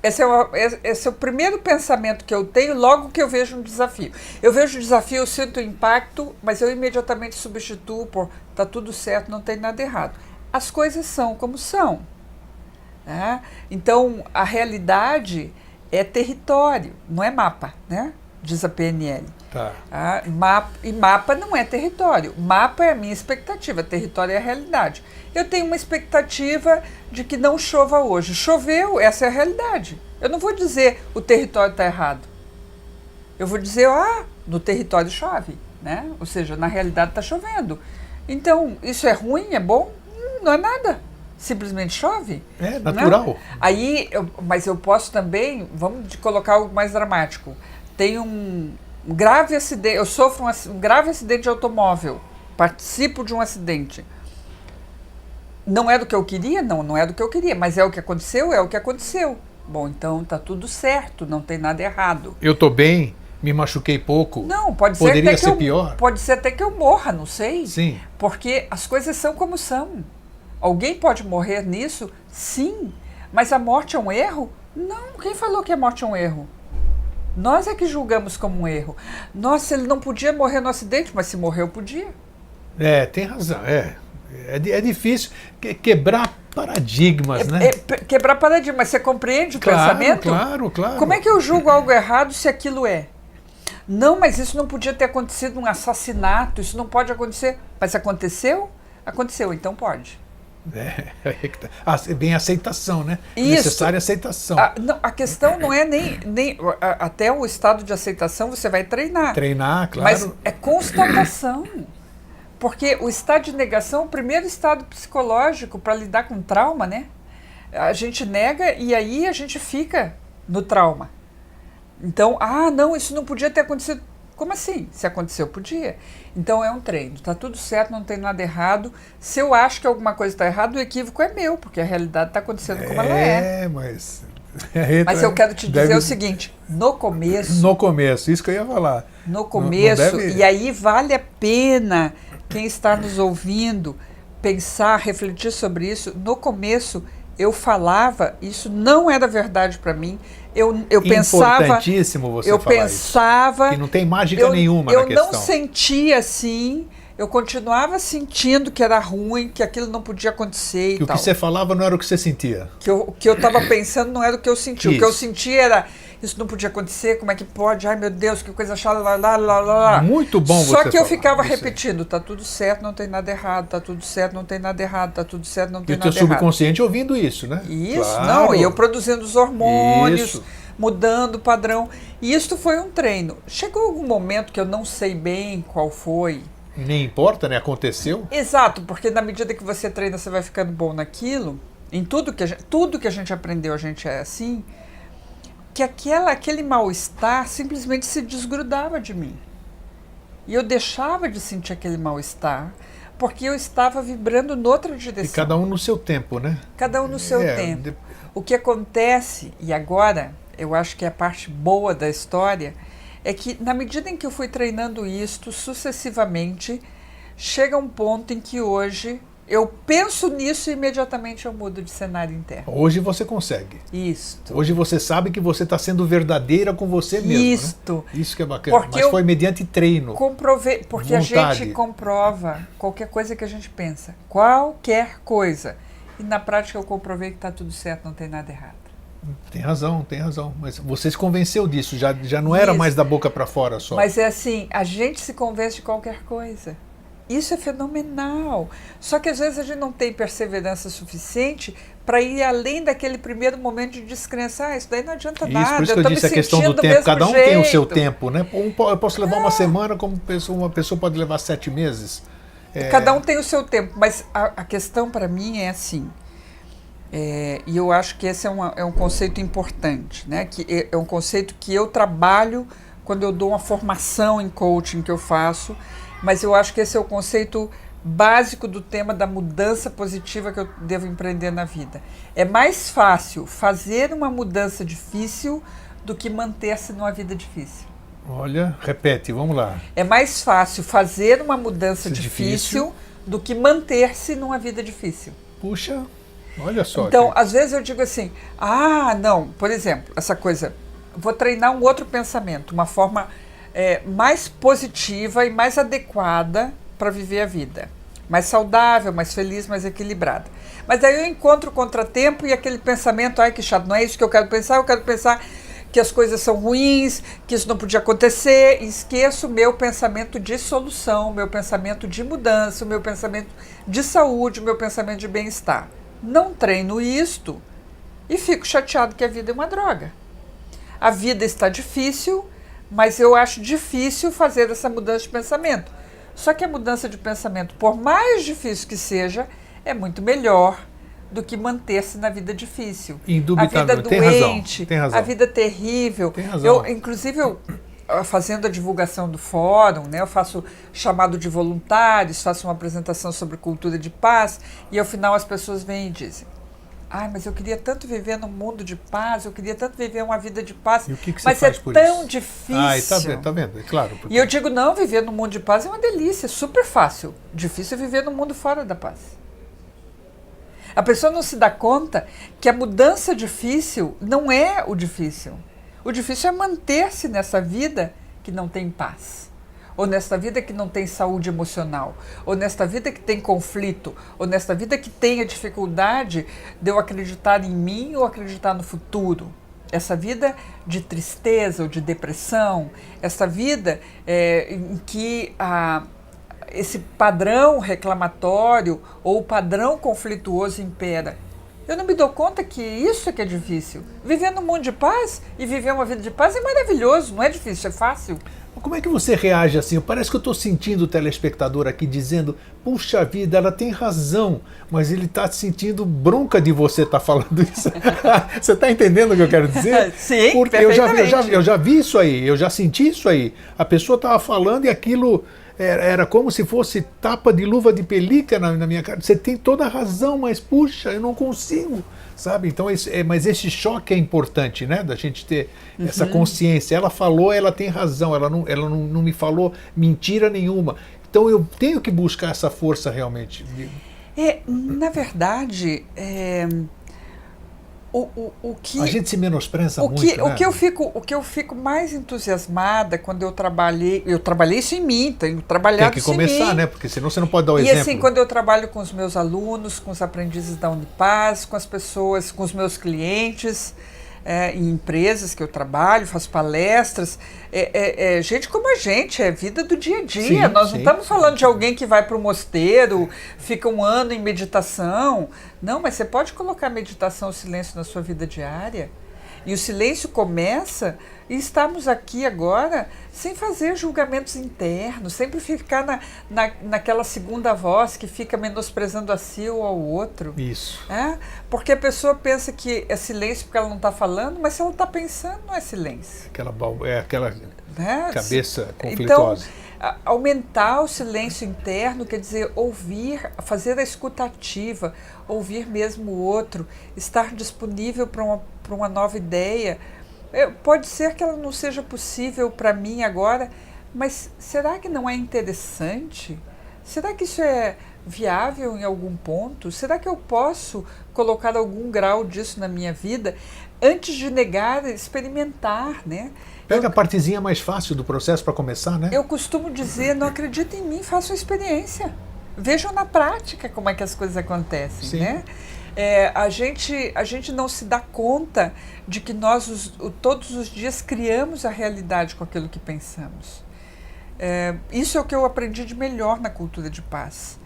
Esse é o primeiro pensamento que eu tenho logo que eu vejo um desafio. Eu vejo o desafio, eu sinto o impacto, mas eu imediatamente substituo por tá tudo certo, não tem nada errado. As coisas são como são. Então, a realidade... é território, não é mapa, né? Diz a PNL. Tá. E mapa não é território. Mapa é a minha expectativa, território é a realidade. Eu tenho uma expectativa de que não chova hoje. Choveu, essa é a realidade. Eu não vou dizer o território está errado. Eu vou dizer, no território chove, né? Ou seja, na realidade está chovendo. Então, isso é ruim, é bom? Não é nada. Simplesmente chove. É natural. Aí, mas eu posso também, vamos colocar algo mais dramático. Tem um grave acidente, eu sofro um grave acidente de automóvel, participo de um acidente. Não é do que eu queria? Não é do que eu queria, mas é o que aconteceu? É o que aconteceu. Bom, então tá tudo certo, não tem nada errado. Eu tô bem, me machuquei pouco. Não, Poderia ser pior. Pode ser até que eu morra, não sei. Sim. Porque as coisas são como são. Alguém pode morrer nisso? Sim. Mas a morte é um erro? Não. Quem falou que a morte é um erro? Nós é que julgamos como um erro. Nossa, ele não podia morrer no acidente, mas se morreu, podia. Tem razão. É difícil quebrar paradigmas, né? Quebrar paradigmas. Você compreende o pensamento? Claro. Como é que eu julgo algo errado se aquilo é? Não, mas isso não podia ter acontecido, um assassinato, isso não pode acontecer. Mas aconteceu? Aconteceu, então pode. Bem aceitação, né? Isso. Necessária aceitação. A questão não é nem até o estado de aceitação você vai treinar. Treinar, claro. Mas é constatação. Porque o estado de negação é o primeiro estado psicológico para lidar com trauma, né? A gente nega e aí a gente fica no trauma. Então, não, isso não podia ter acontecido. Como assim? Se aconteceu, podia. Então é um treino. Está tudo certo, não tem nada errado. Se eu acho que alguma coisa está errada, o equívoco é meu, porque a realidade está acontecendo como ela é. Mas eu quero te dizer o seguinte, no começo, isso que eu ia falar. No começo, e aí vale a pena quem está nos ouvindo pensar, refletir sobre isso. No começo, eu falava, isso não era verdade para mim. Eu pensava. Importantíssimo você eu falar pensava. Isso. Que não tem mágica nenhuma na questão. Eu não sentia assim. Eu continuava sentindo que era ruim, que aquilo não podia acontecer e tal. tal. O que você falava não era o que você sentia. Que eu estava pensando não era o que eu sentia. O que eu sentia era, isso não podia acontecer, como é que pode? Ai, meu Deus, que coisa chata, lá. Muito bom você Só que eu falar, ficava repetindo, tá tudo certo, não tem nada errado, tá tudo certo, não tem nada errado, tá tudo certo, não tem nada errado. E o teu subconsciente ouvindo isso, né? Isso, claro. e eu produzindo os hormônios, mudando o padrão. E isso foi um treino. Chegou algum momento que eu não sei bem qual foi. Nem importa, né? Aconteceu. Exato, porque na medida que você treina, você vai ficando bom naquilo. Em tudo que a gente aprendeu, a gente é assim. Que aquele mal-estar simplesmente se desgrudava de mim. E eu deixava de sentir aquele mal-estar, porque eu estava vibrando noutra direção. E cada um no seu tempo, né? Cada um no seu tempo. O que acontece, e agora, eu acho que é a parte boa da história, é que na medida em que eu fui treinando isto sucessivamente, chega um ponto em que hoje eu penso nisso e imediatamente eu mudo de cenário interno. Hoje você consegue. Isto. Hoje você sabe que você está sendo verdadeira com você mesmo. Isto. Né? Isso que é bacana. Porque mas foi mediante treino. Comprovei, porque vontade. A gente comprova qualquer coisa que a gente pensa. Qualquer coisa. E na prática eu comprovei que está tudo certo, não tem nada errado. Tem razão. Mas você se convenceu disso, já não era mais da boca para fora só. Mas é assim, a gente se convence de qualquer coisa. Isso é fenomenal. Só que às vezes a gente não tem perseverança suficiente para ir além daquele primeiro momento de descrença. Isso daí não adianta nada. Por isso que eu disse a questão do tempo. Cada um tem o seu tempo, né? Eu posso levar uma semana, como uma pessoa pode levar 7 meses. Cada um tem o seu tempo, mas a questão para mim é assim. E eu acho que esse é um conceito importante, né? Que é um conceito que eu trabalho quando eu dou uma formação em coaching que eu faço, mas eu acho que esse é o conceito básico do tema da mudança positiva que eu devo empreender na vida. É mais fácil fazer uma mudança difícil do que manter-se numa vida difícil. Olha, repete, vamos lá. É mais fácil fazer uma mudança difícil do que manter-se numa vida difícil. Puxa, olha só. Então, às vezes eu digo assim, não, por exemplo, essa coisa, vou treinar um outro pensamento, uma forma mais positiva e mais adequada para viver a vida. Mais saudável, mais feliz, mais equilibrada. Mas aí eu encontro o contratempo e aquele pensamento, ai que chato, não é isso que eu quero pensar que as coisas são ruins, que isso não podia acontecer, e esqueço o meu pensamento de solução, o meu pensamento de mudança, o meu pensamento de saúde, o meu pensamento de bem-estar. Não treino isto e fico chateado que a vida é uma droga. A vida está difícil, mas eu acho difícil fazer essa mudança de pensamento. Só que a mudança de pensamento, por mais difícil que seja, é muito melhor do que manter-se na vida difícil. Indubitavelmente. A vida doente, tem razão. a vida terrível. Tem razão. Inclusive, fazendo a divulgação do fórum, né, eu faço chamado de voluntários, faço uma apresentação sobre cultura de paz, e ao final as pessoas vêm e dizem: ai, mas eu queria tanto viver num mundo de paz, eu queria tanto viver uma vida de paz, E o que você mas faz é por tão isso? difícil. Tá vendo, é claro. Porque... E eu digo, não, viver num mundo de paz é uma delícia, é super fácil. Difícil é viver num mundo fora da paz. A pessoa não se dá conta que a mudança difícil não é o difícil. O difícil é manter-se nessa vida que não tem paz. Ou nesta vida que não tem saúde emocional. Ou nesta vida que tem conflito. Ou nesta vida que tem a dificuldade de eu acreditar em mim ou acreditar no futuro. Essa vida de tristeza ou de depressão. Essa vida em que esse padrão reclamatório ou padrão conflituoso impera. Eu não me dou conta que isso é que é difícil. Viver num mundo de paz e viver uma vida de paz é maravilhoso, não é difícil, é fácil. Como é que você reage assim? Parece que eu estou sentindo o telespectador aqui dizendo: puxa vida, ela tem razão, mas ele está sentindo bronca de você estar falando isso. Você está entendendo o que eu quero dizer? Sim, porque eu já vi isso aí, eu já senti isso aí. A pessoa estava falando e aquilo era como se fosse tapa de luva de pelica na minha cara. Você tem toda a razão, mas puxa, eu não consigo. Sabe? Então, mas esse choque é importante, né? Da gente ter essa consciência. Ela falou, ela tem razão, ela não me falou mentira nenhuma. Então eu tenho que buscar essa força realmente. Na verdade, o que... A gente se menospreza muito, né? O que eu fico mais entusiasmada quando eu trabalhei isso em mim, tenho trabalhado isso em mim. Tem que começar, né? Porque senão você não pode dar o exemplo. E assim, quando eu trabalho com os meus alunos, com os aprendizes da Unipaz, com as pessoas, com os meus clientes, em empresas que eu trabalho, faço palestras, gente como a gente, é vida do dia a dia. Sim, Nós não estamos falando de alguém que vai para o mosteiro, fica um ano em meditação. Não, mas você pode colocar meditação, silêncio na sua vida diária. E o silêncio começa, e estamos aqui agora sem fazer julgamentos internos, sempre ficar naquela segunda voz que fica menosprezando a si ou ao outro. Isso. Porque a pessoa pensa que é silêncio porque ela não está falando, mas se ela está pensando, não é silêncio. Aquela cabeça conflituosa. Então, aumentar o silêncio interno quer dizer ouvir, fazer a escuta ativa, ouvir mesmo o outro, estar disponível para uma nova ideia. Pode ser que ela não seja possível para mim agora, mas será que não é interessante? Será que isso é viável em algum ponto? Será que eu posso colocar algum grau disso na minha vida? Antes de negar, experimentar, né? Pega a partezinha mais fácil do processo para começar, né? Eu costumo dizer, não acreditem em mim, façam experiência. Vejam na prática como é que as coisas acontecem, Sim. né? A gente não se dá conta de que nós todos os dias criamos a realidade com aquilo que pensamos. Isso é o que eu aprendi de melhor na cultura de paz.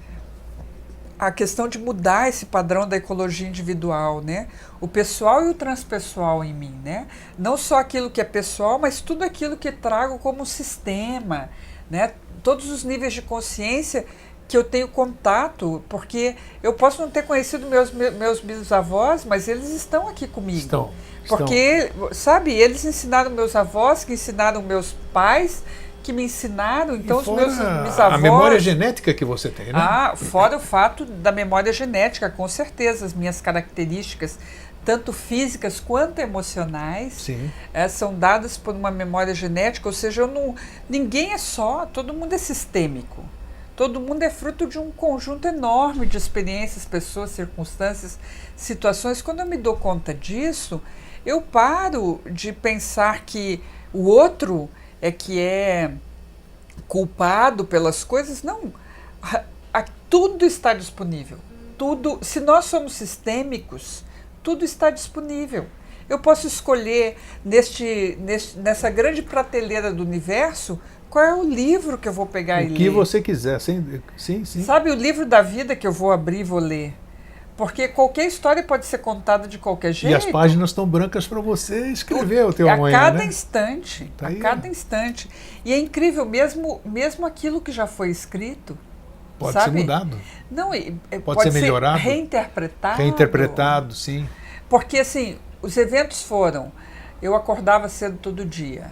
A questão de mudar esse padrão da ecologia individual, né? O pessoal e o transpessoal em mim, né? Não só aquilo que é pessoal, mas tudo aquilo que trago como sistema, né? Todos os níveis de consciência que eu tenho contato, porque eu posso não ter conhecido meus bisavós, mas eles estão aqui comigo. Porque, sabe, eles ensinaram meus avós, que ensinaram meus pais, que me ensinaram, então os meus bisavós... A memória genética que você tem, né? Fora o fato da memória genética, com certeza, as minhas características, tanto físicas quanto emocionais, são dadas por uma memória genética, ou seja, ninguém é só, todo mundo é sistêmico. Todo mundo é fruto de um conjunto enorme de experiências, pessoas, circunstâncias, situações. Quando eu me dou conta disso, eu paro de pensar que o outro é que é culpado pelas coisas. Não, tudo está disponível. Tudo, se nós somos sistêmicos, tudo está disponível. Eu posso escolher nessa grande prateleira do universo qual é o livro que eu vou pegar e ler. O que você quiser, sim, sim. Sabe, o livro da vida que eu vou abrir e vou ler. Porque qualquer história pode ser contada de qualquer jeito. E as páginas estão brancas para você escrever o teu amanhã, a cada né? instante, Tá a aí. cada instante. E é incrível, mesmo aquilo que já foi escrito, Pode sabe? ser mudado. Não, Pode ser melhorado. Reinterpretado. Sim. Porque, assim, os eventos foram... Eu acordava cedo todo dia.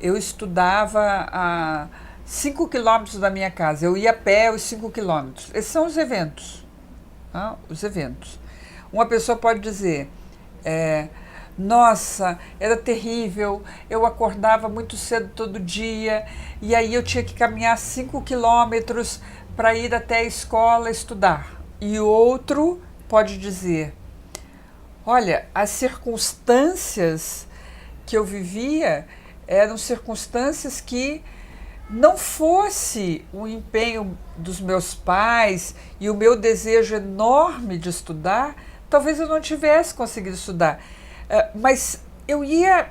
Eu estudava a 5 quilômetros da minha casa. Eu ia a pé os 5 quilômetros. Esses são os eventos. Os eventos. Uma pessoa pode dizer... Nossa, era terrível, eu acordava muito cedo todo dia e aí eu tinha que caminhar 5 quilômetros para ir até a escola estudar. E outro pode dizer, olha, as circunstâncias que eu vivia eram circunstâncias que não fosse o empenho dos meus pais e o meu desejo enorme de estudar, talvez eu não tivesse conseguido estudar. Mas eu ia,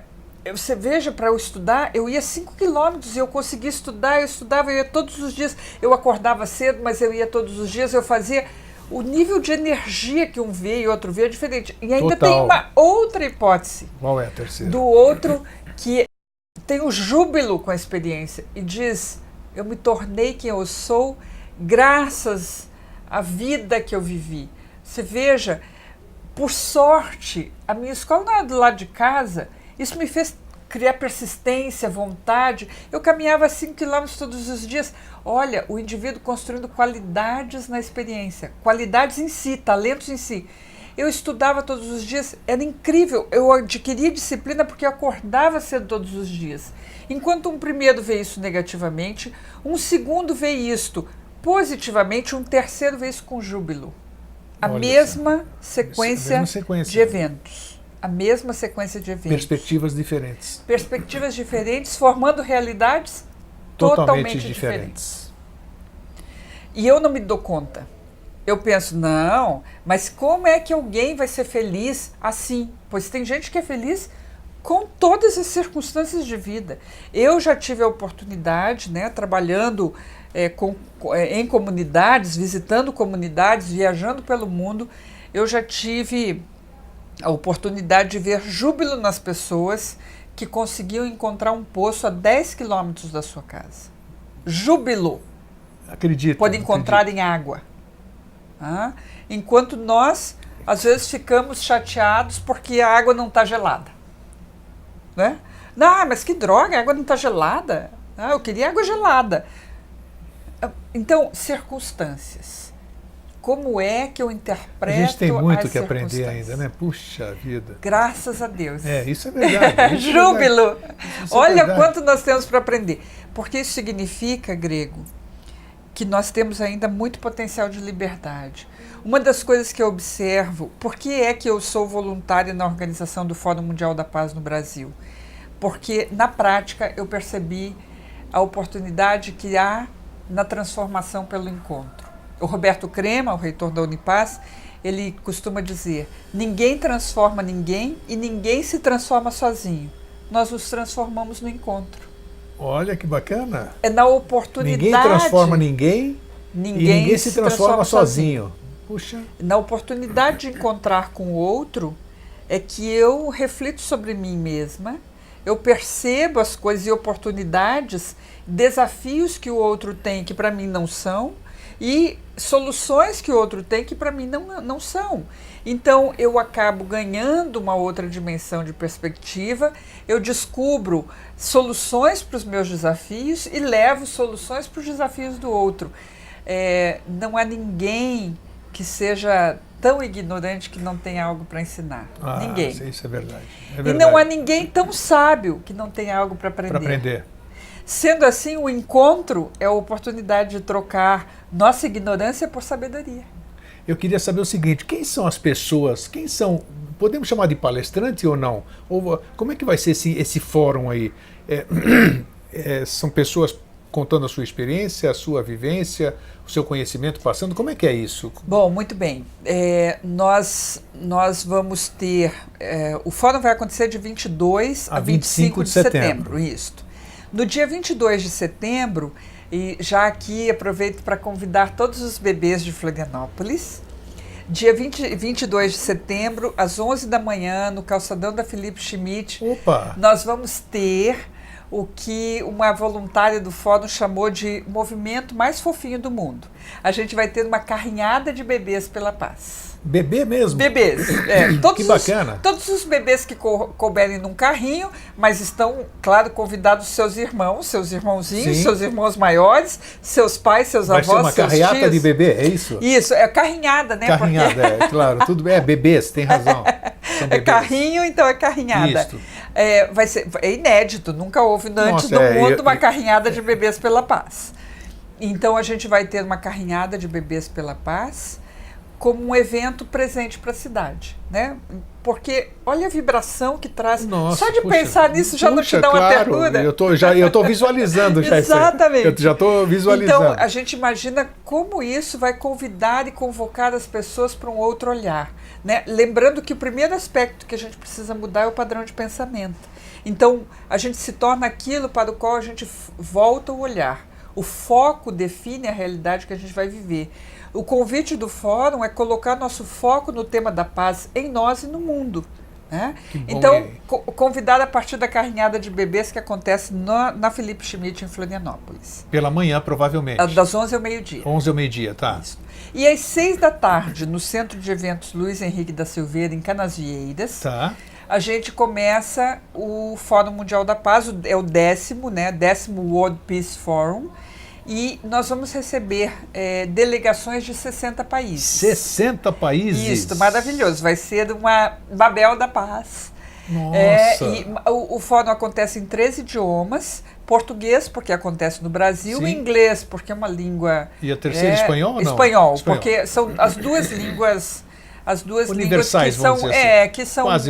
você veja, para eu estudar, eu ia 5 quilômetros e eu conseguia estudar, eu estudava, eu ia todos os dias, eu acordava cedo, mas eu ia todos os dias, eu fazia... O nível de energia que um vê e outro vê é diferente. E ainda Total. tem uma outra hipótese. Qual é a terceira? Do outro que tem o júbilo com a experiência e diz, eu me tornei quem eu sou graças à vida que eu vivi. Você veja... Por sorte, a minha escola não era do lado de casa, isso me fez criar persistência, vontade. Eu caminhava 5 quilômetros todos os dias. Olha, o indivíduo construindo qualidades na experiência, qualidades em si, talentos em si. Eu estudava todos os dias, era incrível. Eu adquiria disciplina porque eu acordava cedo todos os dias. Enquanto um primeiro vê isso negativamente, um segundo vê isto positivamente, um terceiro vê isso com júbilo. A mesma sequência de eventos. A mesma sequência de eventos. Perspectivas diferentes. Perspectivas diferentes, formando realidades totalmente diferentes. E eu não me dou conta. Eu penso, não, mas como é que alguém vai ser feliz assim? Pois tem gente que é feliz com todas as circunstâncias de vida. Eu já tive a oportunidade, né, trabalhando em comunidades, visitando comunidades, viajando pelo mundo, eu já tive a oportunidade de ver júbilo nas pessoas que conseguiam encontrar um poço a 10 quilômetros da sua casa. Júbilo. Acredito. Pode encontrar em água. Enquanto nós, às vezes, ficamos chateados porque a água não está gelada. Né? Não, mas que droga, a água não está gelada. Eu queria água gelada. Então, circunstâncias. Como é que eu interpreto a gente tem muito as que aprender ainda, né? Puxa vida. Graças a Deus. Isso é verdade. Isso Júbilo. Isso Olha é verdade. quanto nós temos para aprender. Porque isso significa, Grego, que nós temos ainda muito potencial de liberdade. Uma das coisas que eu observo, por que é que eu sou voluntária na organização do Fórum Mundial da Paz no Brasil? Porque, na prática, eu percebi a oportunidade que há na transformação pelo encontro. O Roberto Crema, o reitor da Unipaz, ele costuma dizer, ninguém transforma ninguém e ninguém se transforma sozinho. Nós nos transformamos no encontro. Olha que bacana. É na oportunidade. Ninguém transforma ninguém e ninguém se transforma sozinho. Puxa. Na oportunidade de encontrar com o outro é que eu reflito sobre mim mesma, eu percebo as coisas e oportunidades, desafios que o outro tem que para mim não são e soluções que o outro tem que para mim não são. Então eu acabo ganhando uma outra dimensão de perspectiva, eu descubro soluções para os meus desafios e levo soluções para os desafios do outro. Não há ninguém que seja tão ignorante que não tenha algo para ensinar. Ninguém. Isso é verdade. E não há ninguém tão sábio que não tenha algo para aprender. Sendo assim, o encontro é a oportunidade de trocar nossa ignorância por sabedoria. Eu queria saber o seguinte, quem são as pessoas, podemos chamar de palestrante ou não? Ou como é que vai ser esse fórum aí? São pessoas contando a sua experiência, a sua vivência, o seu conhecimento passando. Como é que é isso? Bom, muito bem. Nós vamos ter... o fórum vai acontecer de 22 a 25 de setembro. Isso. No dia 22 de setembro, e já aqui aproveito para convidar todos os bebês de Florianópolis, dia 22 de setembro, às 11 da manhã, no calçadão da Felipe Schmidt, nós vamos ter o que uma voluntária do fórum chamou de movimento mais fofinho do mundo. A gente vai ter uma carrinhada de bebês pela paz. Bebê mesmo? Bebês. Que bacana. Todos os bebês que couberem num carrinho, mas estão, claro, convidados seus irmãos, seus irmãozinhos, sim, seus irmãos maiores, seus pais, seus avós, seus tios. Vai ser uma carreata de bebê, é isso? Isso, é carrinhada, né? Carrinhada, claro. Tudo bem, bebês, tem razão. É carrinho, então é carrinhada. Isso. É inédito, nunca houve antes no mundo uma carrinhada de bebês pela paz. Então a gente vai ter uma carrinhada de bebês pela paz como um evento presente para a cidade, né? Porque olha a vibração que traz. Nossa, só de pensar nisso já não te dá uma ternura. Eu estou visualizando já. Exatamente. Eu já estou visualizando. Então a gente imagina como isso vai convidar e convocar as pessoas para um outro olhar, né? Lembrando que o primeiro aspecto que a gente precisa mudar é o padrão de pensamento. Então a gente se torna aquilo para o qual a gente volta o olhar. O foco define a realidade que a gente vai viver. O convite do fórum é colocar nosso foco no tema da paz em nós e no mundo, né? Então, convidar a partir da carrinhada de bebês que acontece na Felipe Schmidt, em Florianópolis. Pela manhã, provavelmente. Das 11 ao meio-dia. 11 ao meio-dia, tá. Isso. E às 6 da tarde, no Centro de Eventos Luiz Henrique da Silveira, em Canasvieiras, tá, a gente começa o Fórum Mundial da Paz, é o 10º, né? 10º World Peace Forum. E nós vamos receber delegações de 60 países. 60 países? Isso, maravilhoso. Vai ser uma Babel da Paz. Nossa! E o fórum acontece em 3 idiomas. Português, porque acontece no Brasil, sim, e inglês, porque é uma língua... E a terceira espanhol ou não? Espanhol, porque são as duas línguas... As duas universais, línguas que são as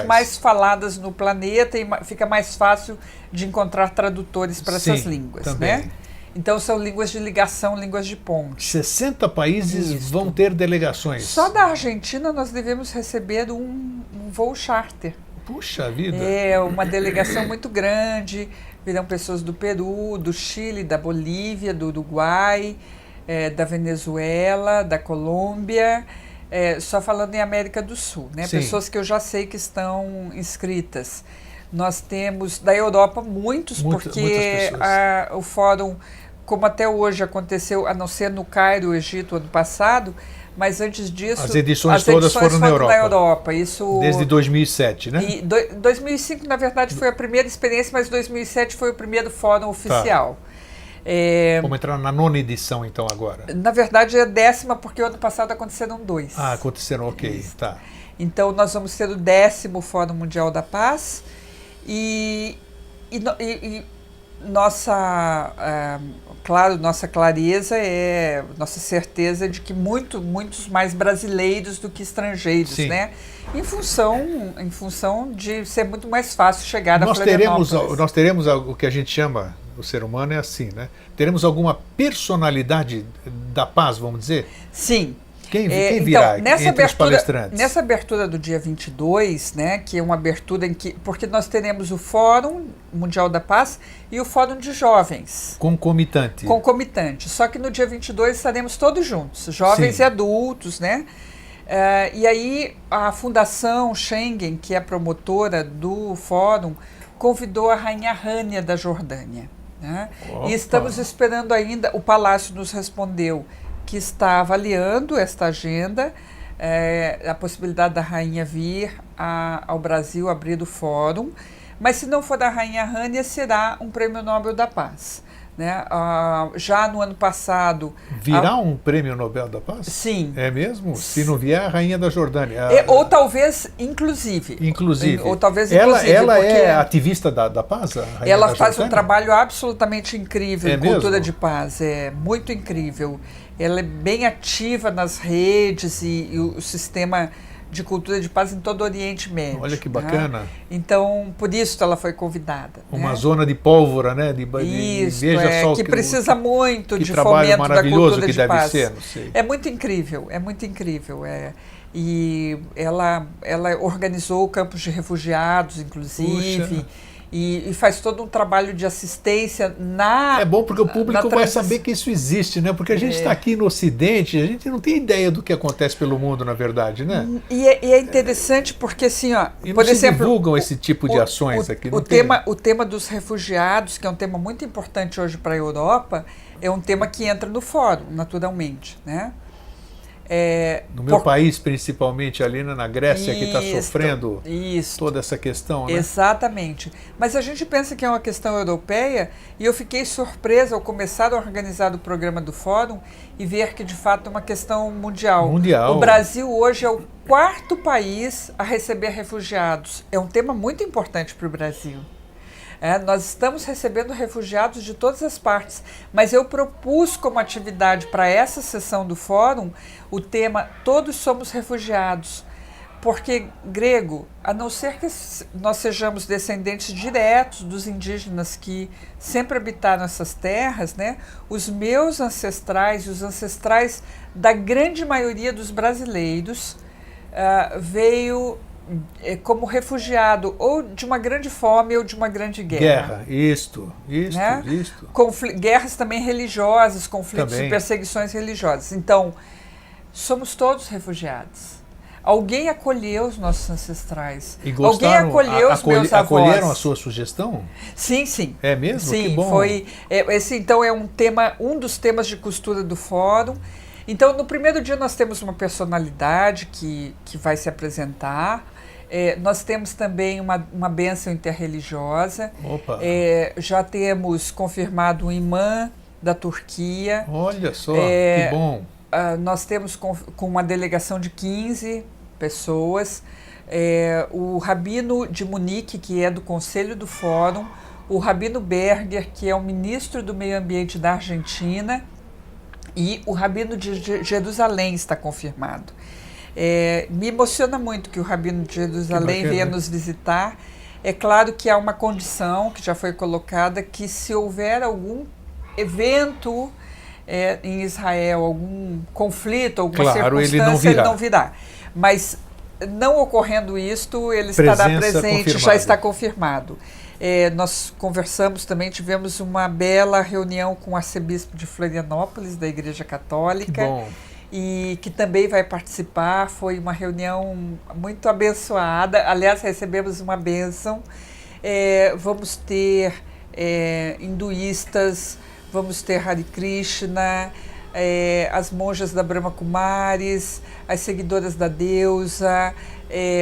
mais faladas no planeta e fica mais fácil de encontrar tradutores para essas línguas, também, né? Então são línguas de ligação, línguas de ponte. 60 países vão ter delegações. Só da Argentina nós devemos receber um voo charter. Puxa vida! É uma delegação muito grande, virão pessoas do Peru, do Chile, da Bolívia, do Uruguai, da Venezuela, da Colômbia, só falando em América do Sul, né? Sim. Pessoas que eu já sei que estão inscritas. Nós temos da Europa muitas porque o fórum, como até hoje aconteceu, a não ser no Cairo, Egito, ano passado, mas antes disso... As edições todas foram na Europa. Isso, desde 2007, né? E 2005, na verdade, foi a primeira experiência, mas 2007 foi o primeiro fórum oficial. Tá. Vamos entrar na 9ª edição, então, agora. Na verdade, é a 10ª, porque o ano passado aconteceram 2. Ah, aconteceram, ok. Isso. Tá. Então, nós vamos ter o 10º Fórum Mundial da Paz e nossa clareza nossa certeza de que muitos mais brasileiros do que estrangeiros, sim, né? Em função de ser muito mais fácil chegar a Florianópolis. Nós teremos o que a gente chama, o ser humano é assim, né? Teremos alguma personalidade da paz, vamos dizer? Sim. Quem virá entre os palestrantes? Nessa abertura do dia 22, né, que é uma abertura em que... Porque nós teremos o Fórum Mundial da Paz e o Fórum de Jovens. Concomitante. Só que no dia 22 estaremos todos juntos, jovens, sim, e adultos, né? E aí a Fundação Schengen, que é a promotora do Fórum, convidou a Rainha Rania da Jordânia, né? E estamos esperando ainda, o Palácio nos respondeu que está avaliando esta agenda, a possibilidade da rainha vir ao Brasil abrir o fórum, mas se não for da Rainha Rania, será um Prêmio Nobel da Paz, né? Já no ano passado... Virá um Prêmio Nobel da Paz? Sim. É mesmo? Se não vier, a Rainha da Jordânia. Ou talvez inclusive. Ou talvez inclusive. Ela é ativista da paz? Ela faz um trabalho absolutamente incrível em cultura mesmo? de paz. É muito incrível. Ela é bem ativa nas redes e o sistema de cultura de paz em todo o Oriente Médio. Olha que bacana. Né? Então, por isso ela foi convidada. Uma né? zona de pólvora, né? Isso, veja só que precisa muito que de trabalho fomento da cultura de deve paz. ser, não sei. É muito incrível, é muito incrível. E ela organizou campos de refugiados, inclusive, e faz todo um trabalho de assistência na. É bom porque o público vai saber que isso existe, né? Porque a gente está aqui no Ocidente, a gente não tem ideia do que acontece pelo mundo, na verdade, né? E é interessante porque, assim, ó, e por não exemplo, se divulgam esse tipo de ações aqui. O tema dos refugiados, que é um tema muito importante hoje para a Europa, é um tema que entra no fórum, naturalmente, né? No meu país, principalmente ali na Grécia, que está sofrendo toda essa questão, né? Exatamente. Mas a gente pensa que é uma questão europeia e eu fiquei surpresa ao começar a organizar o programa do Fórum e ver que, de fato, é uma questão mundial. O Brasil hoje é o 4º país a receber refugiados. É um tema muito importante para o Brasil. Nós estamos recebendo refugiados de todas as partes, mas eu propus como atividade para essa sessão do fórum o tema Todos Somos Refugiados, porque, Grego, a não ser que nós sejamos descendentes diretos dos indígenas que sempre habitaram essas terras, né, os meus ancestrais e os ancestrais da grande maioria dos brasileiros veio como refugiado ou de uma grande fome ou de uma grande guerra. Isto. Guerras também religiosas, conflitos e perseguições religiosas. Então, somos todos refugiados. Alguém acolheu os nossos ancestrais. E gostaram, alguém acolheu os meus avós. Acolheram a sua sugestão? Sim, sim. É mesmo? Sim, que bom. Foi. Esse, então, é um dos temas de costura do fórum. Então, no primeiro dia nós temos uma personalidade que vai se apresentar. Nós temos também uma bênção interreligiosa. Opa. Já temos confirmado um imã da Turquia. Olha só, que bom. Nós temos com uma delegação de 15 pessoas. O Rabino de Munique, que é do Conselho do Fórum. O Rabino Berger, que é o ministro do Meio Ambiente da Argentina. E o Rabino de Jerusalém está confirmado. Me emociona muito que o Rabino de Jerusalém venha nos visitar. É claro que há uma condição que já foi colocada, que se houver algum evento em Israel, algum conflito, alguma circunstância, ele não virá. Mas não ocorrendo isto, ele estará presente, já está confirmado. Nós conversamos também, tivemos uma bela reunião com o arcebispo de Florianópolis, da Igreja Católica. Que bom. E que também vai participar. Foi uma reunião muito abençoada. Aliás, recebemos uma bênção. Vamos ter hinduístas, vamos ter Hare Krishna, as monjas da Brahma Kumaris, as seguidoras da deusa,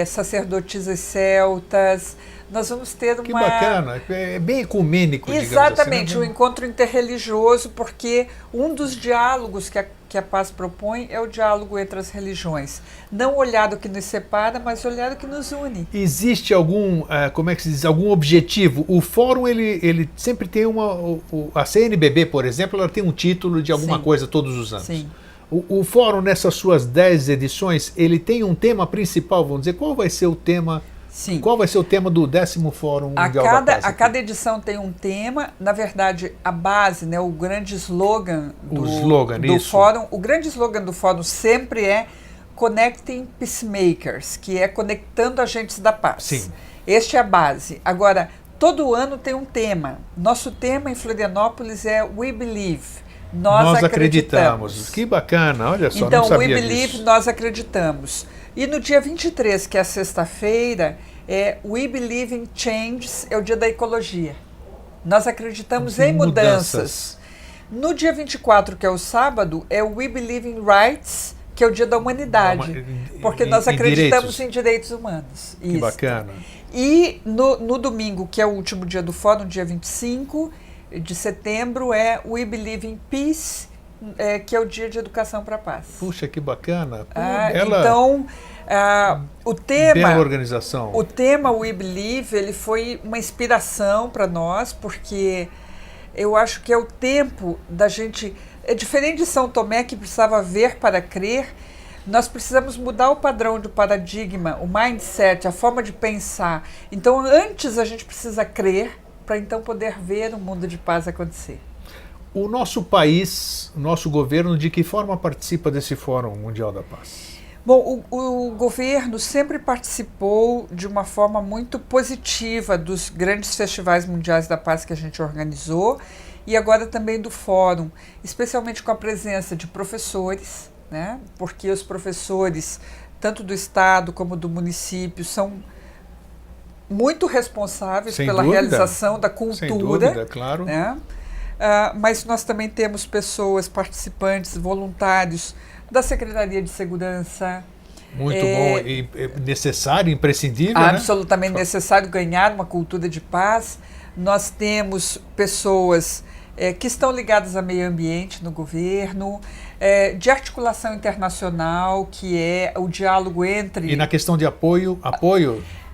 sacerdotisas celtas. Nós vamos ter uma... Que bacana, é bem ecumênico, Exatamente, digamos assim, né? Um encontro interreligioso, porque um dos diálogos que a paz propõe é o diálogo entre as religiões. Não olhar o que nos separa, mas olhar o que nos une. Existe algum, como é que se diz, algum objetivo? O fórum, ele sempre tem a CNBB, por exemplo, ela tem um título de alguma coisa todos os anos. Sim. O fórum, nessas suas 10 edições, ele tem um tema principal, vamos dizer, qual vai ser o tema... Sim. Qual vai ser o tema do 10º Fórum Mundial da Paz? A cada edição tem um tema. Na verdade, a base, né, o grande slogan do fórum, o grande slogan do fórum sempre é Connecting Peacemakers, que é conectando agentes da paz. Sim. Este é a base. Agora, todo ano tem um tema. Nosso tema em Florianópolis é We Believe. Nós acreditamos. Que bacana, olha só, então, não sabia We Believe, disso. nós acreditamos. E no dia 23, que é sexta-feira, We Believe in Changes, é o dia da ecologia. Nós acreditamos em mudanças. No dia 24, que é o sábado, é We Believe in Rights, que é o dia da humanidade. Porque nós acreditamos em direitos humanos. Que bacana. E no domingo, que é o último dia do fórum, dia 25 de setembro, é We Believe in Peace, que é o dia de educação para a paz. Puxa, que bacana. Então, o tema... Bela organização. O tema We Believe, ele foi uma inspiração para nós, porque eu acho que é o tempo da gente... É diferente de São Tomé, que precisava ver para crer. Nós precisamos mudar o padrão do paradigma, o mindset, a forma de pensar. Então, antes a gente precisa crer para então poder ver um mundo de paz acontecer. O nosso país, o nosso governo, de que forma participa desse Fórum Mundial da Paz? Bom, o governo sempre participou de uma forma muito positiva dos grandes festivais mundiais da paz que a gente organizou e agora também do fórum, especialmente com a presença de professores, né? Porque os professores, tanto do estado como do município, são muito responsáveis pela realização da cultura. Sem dúvida, claro. Né? Mas nós também temos pessoas, participantes, voluntários da Secretaria de Segurança. Muito bom e necessário, imprescindível, absolutamente necessário ganhar uma cultura de paz. Nós temos pessoas que estão ligadas ao meio ambiente no governo, de articulação internacional, que é o diálogo entre... E na questão de apoio?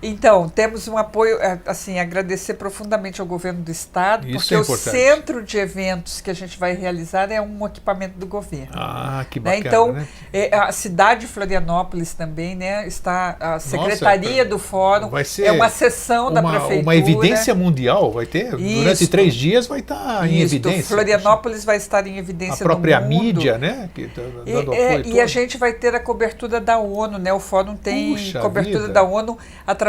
Então, temos um apoio, assim, agradecer profundamente ao governo do estado, Isso porque é o importante. Centro de eventos que a gente vai realizar é um equipamento do governo. Ah, que bacana, Então, né? A cidade de Florianópolis também, né, está a Secretaria do Fórum, vai ser uma seção da Prefeitura. Uma evidência mundial, vai ter? Isso. Durante 3 dias vai estar em evidência. Florianópolis vai estar em evidência no mundo. A própria no mundo. Mídia, né? Que tá dando apoio E a gente vai ter a cobertura da ONU, né? O Fórum tem cobertura vida. da ONU através...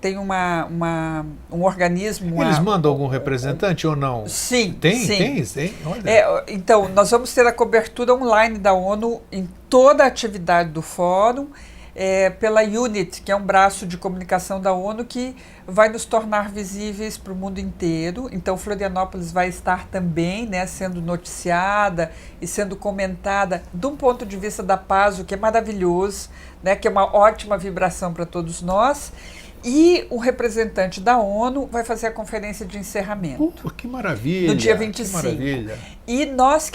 tem um organismo... Eles mandam algum representante ou não? Sim. Tem? Olha. Então, nós vamos ter a cobertura online da ONU em toda a atividade do Fórum, pela UNIT, que é um braço de comunicação da ONU que vai nos tornar visíveis para o mundo inteiro. Então, Florianópolis vai estar também, né, sendo noticiada e sendo comentada de um ponto de vista da paz, o que é maravilhoso, né, que é uma ótima vibração para todos nós. E o representante da ONU vai fazer a conferência de encerramento. Que maravilha! No dia 25. Que maravilha. E nós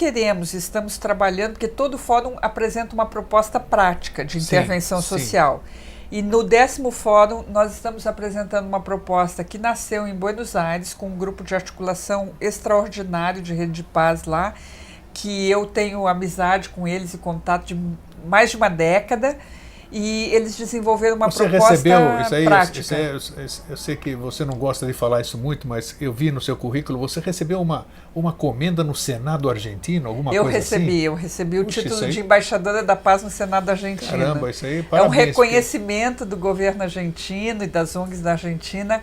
estamos trabalhando, porque todo fórum apresenta uma proposta prática de intervenção social. E no 10º fórum nós estamos apresentando uma proposta que nasceu em Buenos Aires, com um grupo de articulação extraordinário de rede de paz lá, que eu tenho amizade com eles e contato de mais de uma década. E eles desenvolveram uma proposta recebeu isso aí, prática. Eu sei que você não gosta de falar isso muito, mas eu vi no seu currículo, você recebeu uma comenda no Senado argentino, alguma coisa assim? Eu recebi o título de embaixadora da paz no Senado argentino. Caramba, isso aí, parabéns. É um reconhecimento do governo argentino e das ONGs da Argentina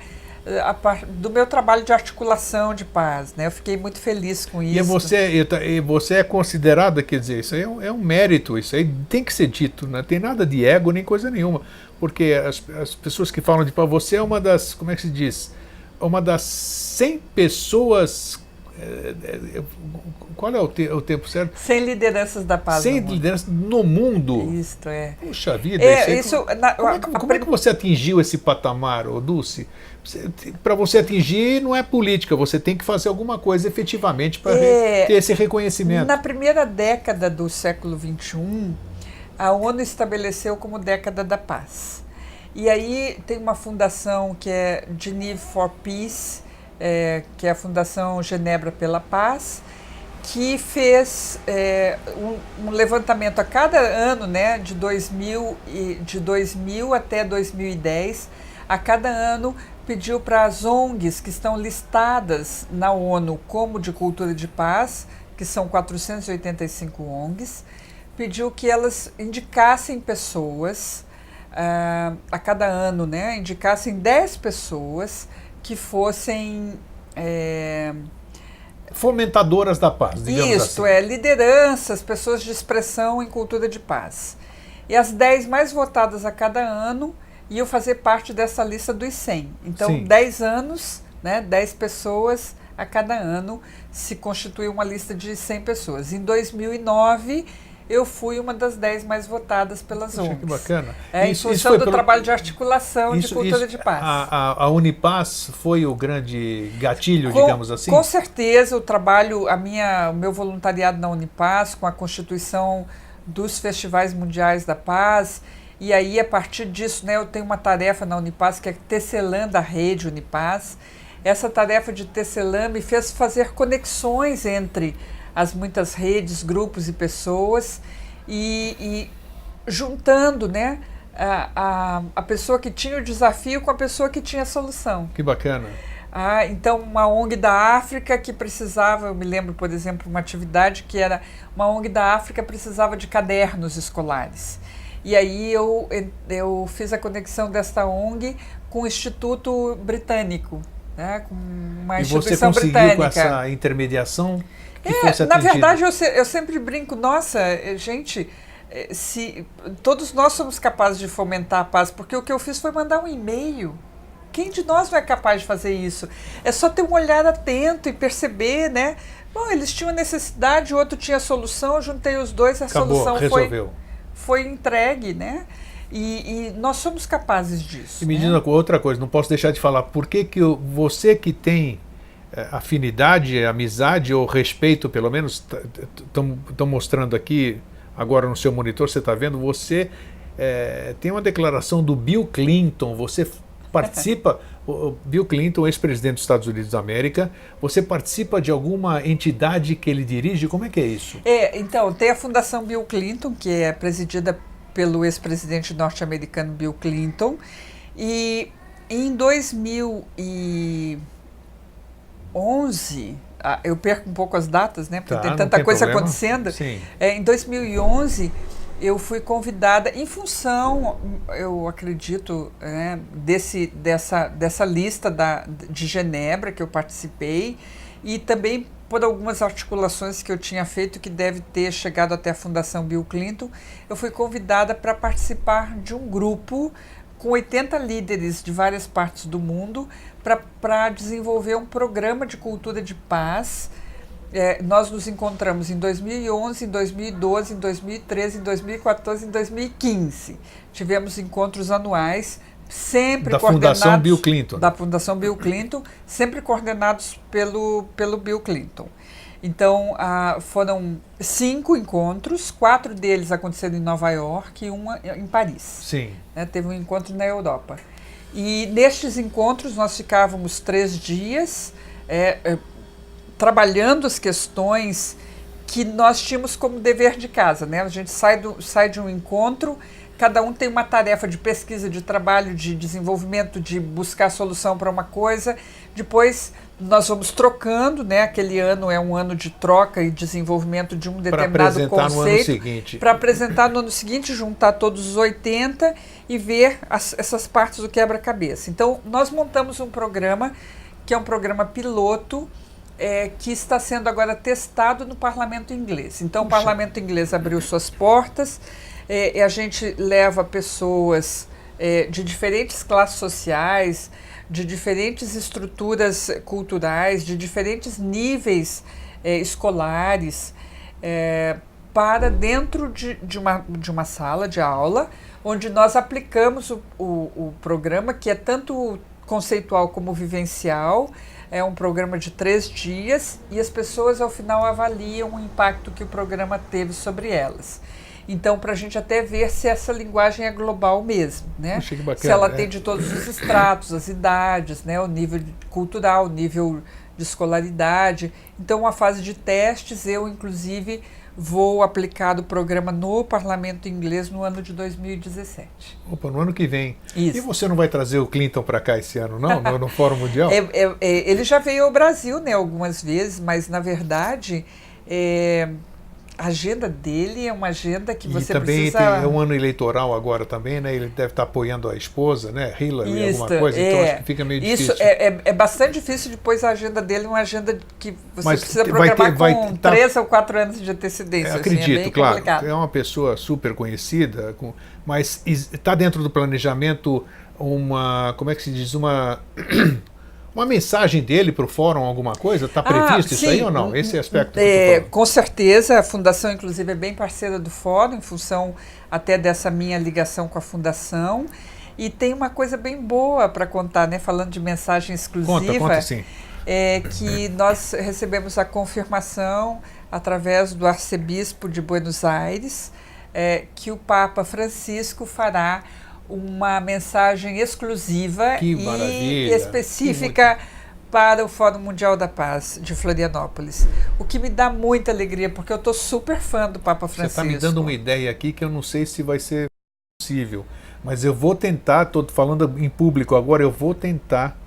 do meu trabalho de articulação de paz, né? Eu fiquei muito feliz com isso. E você é considerada, quer dizer, isso aí é um mérito, isso aí tem que ser dito, não tem nada de ego nem coisa nenhuma, porque as pessoas que falam de paz, você é uma das, como é que se diz, uma das 100 pessoas, qual é o tempo certo? 100 lideranças da paz 100 lideranças no mundo. Isto é. Puxa vida, como é que você atingiu esse patamar, Dulce? Para você atingir não é política, você tem que fazer alguma coisa efetivamente para ter esse reconhecimento. Na primeira década do século XXI, a ONU estabeleceu como década da paz. E aí tem uma fundação que é Geneva for Peace, que é a Fundação Genebra pela Paz, que fez um levantamento a cada ano, né, de 2000 até 2010, a cada ano pediu para as ONGs que estão listadas na ONU como de cultura de paz, que são 485 ONGs, pediu que elas indicassem pessoas, a cada ano, né, indicassem 10 pessoas que fossem... fomentadoras da paz, digamos assim. Lideranças, pessoas de expressão em cultura de paz. E as 10 mais votadas a cada ano iam fazer parte dessa lista dos 100. Então, 10 anos, né, 10 pessoas a cada ano se constitui uma lista de 100 pessoas. Em 2009, eu fui uma das 10 mais votadas pelas ONGs. Que bacana. Em função do trabalho de articulação de cultura de paz. A Unipaz foi o grande gatilho, digamos assim? Com certeza, o trabalho, o meu voluntariado na Unipaz, com a constituição dos festivais mundiais da paz. E aí, a partir disso, né, eu tenho uma tarefa na Unipaz, que é tecelando a rede Unipaz. Essa tarefa de tecelã me fez fazer conexões entre as muitas redes, grupos e pessoas. e juntando, né, a pessoa que tinha o desafio com a pessoa que tinha a solução. Que bacana. Então, uma ONG da África que precisava, eu me lembro, por exemplo, uma atividade que era uma ONG da África precisava de cadernos escolares. E aí eu fiz a conexão desta ONG com o Instituto Britânico, né, com uma instituição britânica. E você conseguiu com essa intermediação que fosse atendido? Na verdade, eu sempre brinco, nossa, gente, se todos nós somos capazes de fomentar a paz, porque o que eu fiz foi mandar um e-mail. Quem de nós não é capaz de fazer isso? É só ter um olhar atento e perceber, né? Bom, eles tinham necessidade, o outro tinha solução, eu juntei os dois, a solução foi entregue, né? E nós somos capazes disso. E me diz outra coisa, não posso deixar de falar, por que você que tem afinidade, amizade ou respeito, pelo menos, estão mostrando aqui, agora no seu monitor, você está vendo, você tem uma declaração do Bill Clinton, você participa, o Bill Clinton, ex-presidente dos Estados Unidos da América, você participa de alguma entidade que ele dirige? Como é que é isso? Então, tem a Fundação Bill Clinton, que é presidida pelo ex-presidente norte-americano Bill Clinton, e em 2011, eu perco um pouco as datas, né, porque tem tanta coisa acontecendo. Sim. Em 2011, eu fui convidada em função, eu acredito, né, dessa lista de Genebra que eu participei, e também por algumas articulações que eu tinha feito que deve ter chegado até a Fundação Bill Clinton. Eu fui convidada para participar de um grupo com 80 líderes de várias partes do mundo para desenvolver um programa de cultura de paz. Nós nos encontramos em 2011, em 2012, em 2013, em 2014 e em 2015. Tivemos encontros anuais, sempre coordenados... Da Fundação Bill Clinton. Da Fundação Bill Clinton, sempre coordenados pelo Bill Clinton. Então, foram 5 encontros, 4 deles aconteceram em Nova York e 1 em Paris. Sim. Teve um encontro na Europa. E nestes encontros nós ficávamos 3 dias... trabalhando as questões que nós tínhamos como dever de casa, né? A gente sai de um encontro, cada um tem uma tarefa de pesquisa, de trabalho, de desenvolvimento, de buscar solução para uma coisa. Depois nós vamos trocando, né? Aquele ano é um ano de troca e desenvolvimento de um determinado conceito. Para apresentar no ano seguinte, juntar todos os 80 e ver essas partes do quebra-cabeça. Então, nós montamos um programa que é um programa piloto, que está sendo agora testado no parlamento inglês. Então, o parlamento inglês abriu suas portas, e a gente leva pessoas de diferentes classes sociais, de diferentes estruturas culturais, de diferentes níveis escolares, para dentro de uma sala de aula, onde nós aplicamos o programa, que é tanto conceitual como vivencial. É um programa de 3 dias e as pessoas, ao final, avaliam o impacto que o programa teve sobre elas. Então, para a gente até ver se essa linguagem é global mesmo, né? Achei que bacana, se ela atende todos os estratos, as idades, né? O nível cultural, o nível de escolaridade. Então, uma fase de testes, eu, inclusive, vou aplicar o programa no parlamento inglês no ano de 2017. Opa, no ano que vem. Isso. E você não vai trazer o Clinton para cá esse ano, não? No Fórum Mundial? Ele já veio ao Brasil, né, algumas vezes, mas, na verdade, a agenda dele é uma agenda que você precisa... E também tem um ano eleitoral agora também, né? Ele deve estar apoiando a esposa, né? Hillary, alguma coisa, então acho que fica meio difícil. Isso é bastante difícil, depois a agenda dele é uma agenda que você precisa programar com 3 ou 4 anos de antecedência. Acredito, assim, claro. Complicado. É uma pessoa super conhecida, mas está dentro do planejamento como é que se diz, uma mensagem dele para o fórum, alguma coisa? Está previsto isso aí ou não? Esse aspecto que eu tô falando. Com certeza, a Fundação, inclusive, é bem parceira do fórum, em função até dessa minha ligação com a Fundação. E tem uma coisa bem boa para contar, né? Falando de mensagem exclusiva. Conta sim. Que nós recebemos a confirmação, através do arcebispo de Buenos Aires, que o Papa Francisco fará uma mensagem exclusiva e específica para o Fórum Mundial da Paz de Florianópolis, o que me dá muita alegria, porque eu estou super fã do Papa Francisco. Você está me dando uma ideia aqui que eu não sei se vai ser possível, mas eu vou tentar, estou falando em público agora, eu vou tentar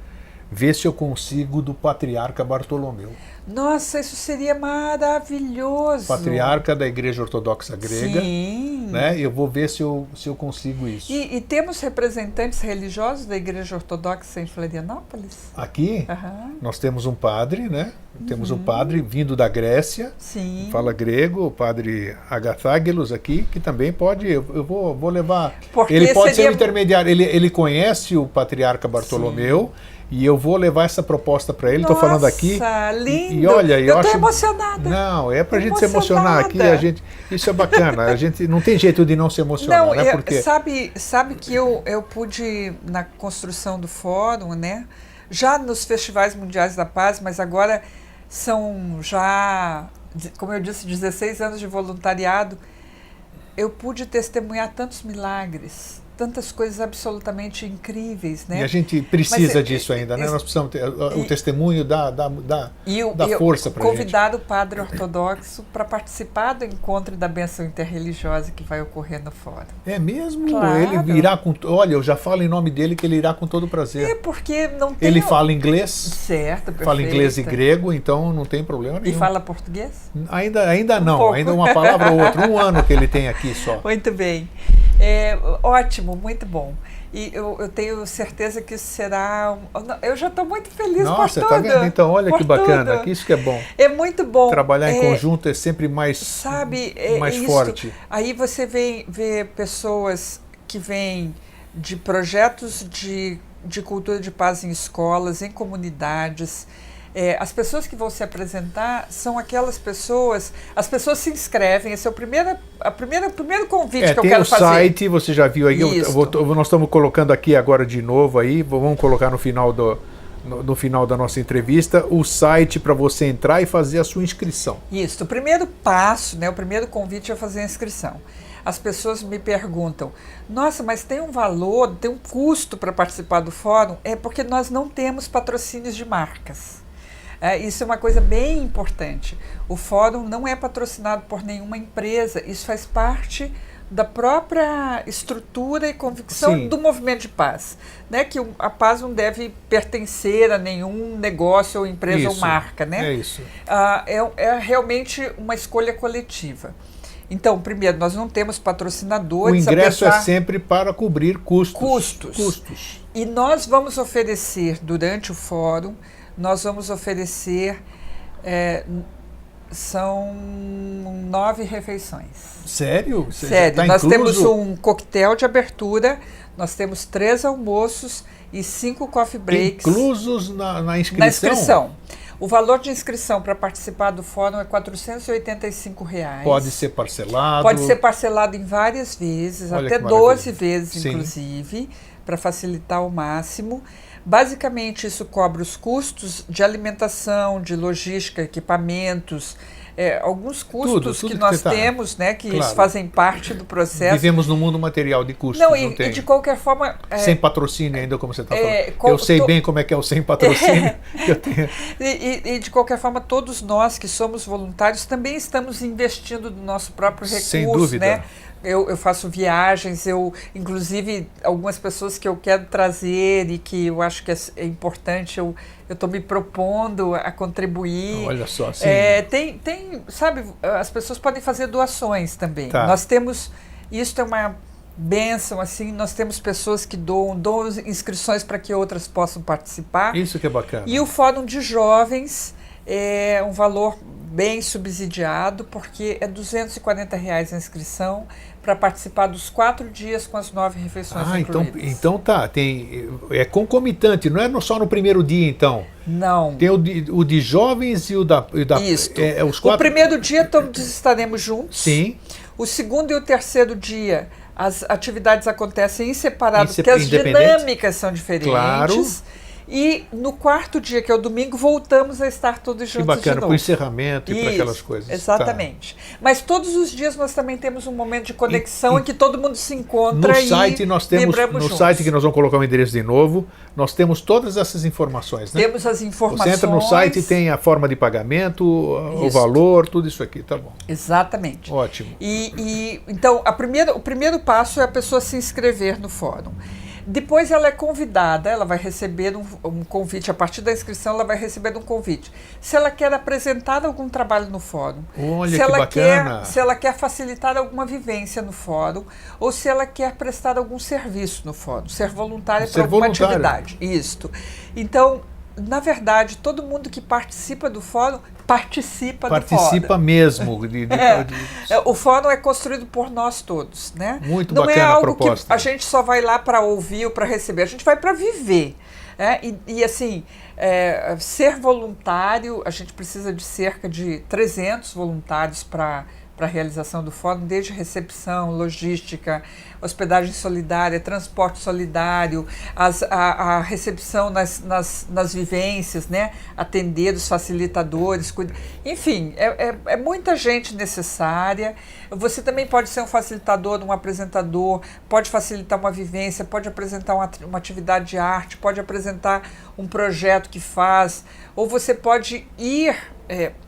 ver se eu consigo do Patriarca Bartolomeu. Nossa, isso seria maravilhoso. Patriarca da Igreja Ortodoxa Grega. Sim. Né? Eu vou ver se eu consigo isso. E temos representantes religiosos da Igreja Ortodoxa em Florianópolis? Aqui, Aham. nós temos um padre, né? Temos um padre vindo da Grécia, Sim. fala grego, o padre Agathágelos aqui, que também pode, eu vou levar. Porque ele pode ser seria um intermediário, ele conhece o Patriarca Bartolomeu. Sim. E eu vou levar essa proposta para ele, estou falando aqui. Nossa, lindo! E olha, eu estou acho... emocionada. Não, é para a gente se emocionar aqui. Isso é bacana. A gente não tem jeito de não se emocionar, não, né? Porque sabe que eu pude, na construção do fórum, né? Já nos festivais mundiais da paz, mas agora são já, como eu disse, 16 anos de voluntariado. Eu pude testemunhar tantos milagres, tantas coisas absolutamente incríveis, né? E a gente precisa disso ainda, né? Nós precisamos ter o testemunho da força para a gente. Convidar o padre ortodoxo para participar do encontro da bênção interreligiosa que vai ocorrer no fórum. É mesmo? Claro. Ele irá com... Olha, eu já falo em nome dele que ele irá com todo prazer. É porque não tem... Ele fala inglês. Certo, perfeito. Fala inglês e grego, então não tem problema nenhum. E fala português? Ainda não, pouco. ainda uma palavra ou outra. Um ano que ele tem aqui só. Muito bem. Ótimo, muito bom. E eu tenho certeza que isso será... Eu já estou muito feliz por tudo. Nossa, tá vendo? Então, olha que bacana, que isso que é bom. É muito bom. Trabalhar em conjunto é sempre mais, mais forte. Aí você vê pessoas que vêm de projetos de cultura de paz em escolas, em comunidades. As pessoas que vão se apresentar são aquelas pessoas... As pessoas se inscrevem, esse é o primeiro convite que eu quero fazer. Tem o site, você já viu aí, nós estamos colocando aqui agora de novo aí, vamos colocar no final da nossa entrevista, o site para você entrar e fazer a sua inscrição. Isso, o primeiro passo, né, o primeiro convite é fazer a inscrição. As pessoas me perguntam, nossa, mas tem um valor, tem um custo para participar do fórum? É porque nós não temos patrocínios de marcas. Isso é uma coisa bem importante. O fórum não é patrocinado por nenhuma empresa, isso faz parte da própria estrutura e convicção Sim. do movimento de paz, né? Que a paz não deve pertencer a nenhum negócio ou empresa ou marca, né? É isso. É realmente uma escolha coletiva. Então, primeiro, nós não temos patrocinadores. O ingresso é sempre para cobrir custos. E nós vamos oferecer, durante o fórum, são 9 refeições. Sério? Sério. Tá nós incluso? temos um coquetel de abertura, nós temos 3 almoços e 5 coffee breaks. Inclusos na inscrição? Na inscrição. O valor de inscrição para participar do fórum é R$ 485. Pode ser parcelado? Pode ser parcelado em várias vezes, Olha até que 12 vezes, Sim. inclusive, para facilitar ao máximo. Basicamente, isso cobre os custos de alimentação, de logística, equipamentos, alguns custos tudo que nós tá. temos, né, que Claro. eles fazem parte do processo. Vivemos num mundo material de custos, não, não tem. E de qualquer forma... Sem patrocínio ainda, como você está falando. Eu sei bem como é que é o sem patrocínio. Que eu tenho. E de qualquer forma, todos nós que somos voluntários também estamos investindo no nosso próprio recurso. Sem dúvida. Né? Eu faço viagens, inclusive algumas pessoas que eu quero trazer e que eu acho que é importante, eu estou me propondo a contribuir. Olha só, sim. Sabe, as pessoas podem fazer doações também. Tá. Nós temos, isso é uma bênção, assim, nós temos pessoas que doam inscrições para que outras possam participar. Isso que é bacana. E o Fórum de Jovens é um valor bem subsidiado, porque é R$ 240 a inscrição para participar dos 4 dias com as 9 refeições incluídas. Então tá, é concomitante, não é só no primeiro dia, então? Não. Tem o de jovens e o da Isso. Os 4... O primeiro dia todos estaremos juntos. Sim. O segundo e o terceiro dia as atividades acontecem em separado, porque as dinâmicas são diferentes. Claro. E no quarto dia, que é o domingo, voltamos a estar todos juntos Que bacana, de para o novo. encerramento e para aquelas coisas. Exatamente. Mas todos os dias nós também temos um momento de conexão em que todo mundo se encontra no site nós temos, no juntos. site que nós vamos colocar o endereço de novo, nós temos todas essas informações, né? Temos as informações. Você entra no site e tem a forma de pagamento, o valor, tudo isso aqui, tá bom. Exatamente. Ótimo. Então, o primeiro passo é a pessoa se inscrever no fórum. Depois ela é convidada, ela vai receber um convite, a partir da inscrição ela vai receber um convite. Se ela quer apresentar algum trabalho no fórum, Olha, se ela bacana. se ela quer facilitar alguma vivência no fórum, ou se ela quer prestar algum serviço no fórum, ser voluntária para alguma atividade. Isto. Então, na verdade, todo mundo que participa do fórum participa do fórum. Participa mesmo. O fórum é construído por nós todos, né? Muito Não bacana é a algo proposta. que a gente só vai lá para ouvir ou para receber, a gente vai para viver. Assim, ser voluntário, a gente precisa de cerca de 300 voluntários para a realização do fórum, desde recepção, logística, hospedagem solidária, transporte solidário, a recepção nas vivências, né? Atender os facilitadores, enfim, é muita gente necessária. Você também pode ser um facilitador, um apresentador, pode facilitar uma vivência, pode apresentar uma atividade de arte, pode apresentar um projeto que faz, ou você pode ir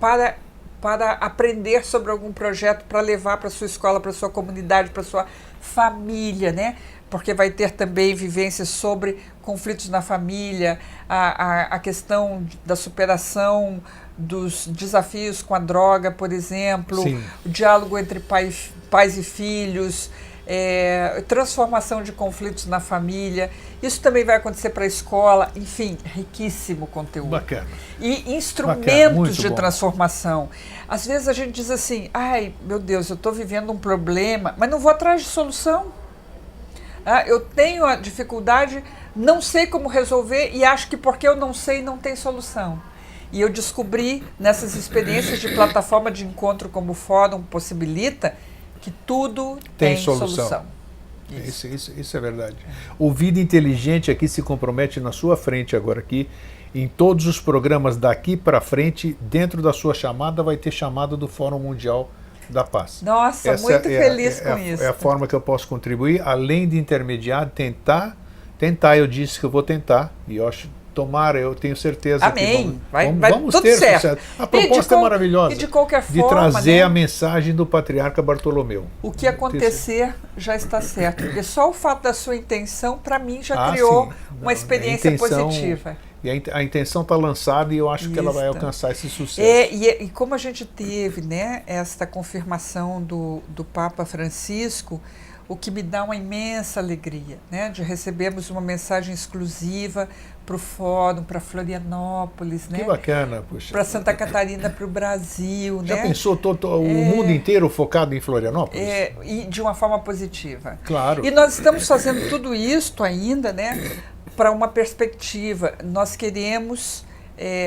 para aprender sobre algum projeto, para levar para a sua escola, para a sua comunidade, para a sua família, né? Porque vai ter também vivências sobre conflitos na família, a questão da superação dos desafios com a droga, por exemplo, Sim. O diálogo entre pais e filhos, transformação de conflitos na família. Isso também vai acontecer para a escola, enfim, riquíssimo conteúdo. Bacana. E instrumentos de bom. transformação. Às vezes a gente diz assim, ai, meu Deus, eu estou vivendo um problema, mas não vou atrás de solução. Eu tenho a dificuldade, não sei como resolver e acho que porque eu não sei, não tem solução. E eu descobri nessas experiências de plataforma de encontro como o Fórum possibilita, que tudo tem solução. Isso é verdade. O Vida Inteligente aqui se compromete na sua frente agora aqui, em todos os programas daqui para frente, dentro da sua chamada vai ter chamada do Fórum Mundial da Paz. Nossa, muito feliz com isso. É a forma que eu posso contribuir, além de intermediar, tentar, eu disse que eu vou tentar, e eu acho, tomara, eu tenho certeza Amém. que vamos tudo ter certo. sucesso. A proposta é maravilhosa. E de qualquer forma, de trazer né, a mensagem do Patriarca Bartolomeu. O que acontecer já está certo, porque só o fato da sua intenção, para mim, já criou uma experiência positiva. E a intenção está lançada e eu acho que ela vai alcançar esse sucesso. E como a gente teve, né, esta confirmação do Papa Francisco, o que me dá uma imensa alegria, né, de recebermos uma mensagem exclusiva para o Fórum, para Florianópolis, né? Que bacana, puxa. Para Santa Catarina, para o Brasil. Já né? pensou o mundo inteiro focado em Florianópolis? E de uma forma positiva. Claro. E nós estamos fazendo tudo isto ainda, né, para uma perspectiva. Nós queremos,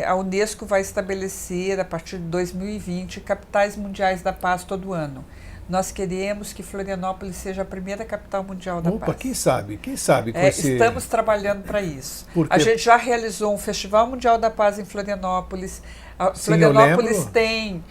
a Unesco vai estabelecer, a partir de 2020, capitais mundiais da paz todo ano. Nós queremos que Florianópolis seja a primeira capital mundial da paz. Quem sabe com Estamos trabalhando para isso. A gente já realizou um Festival Mundial da Paz em Florianópolis. Florianópolis tem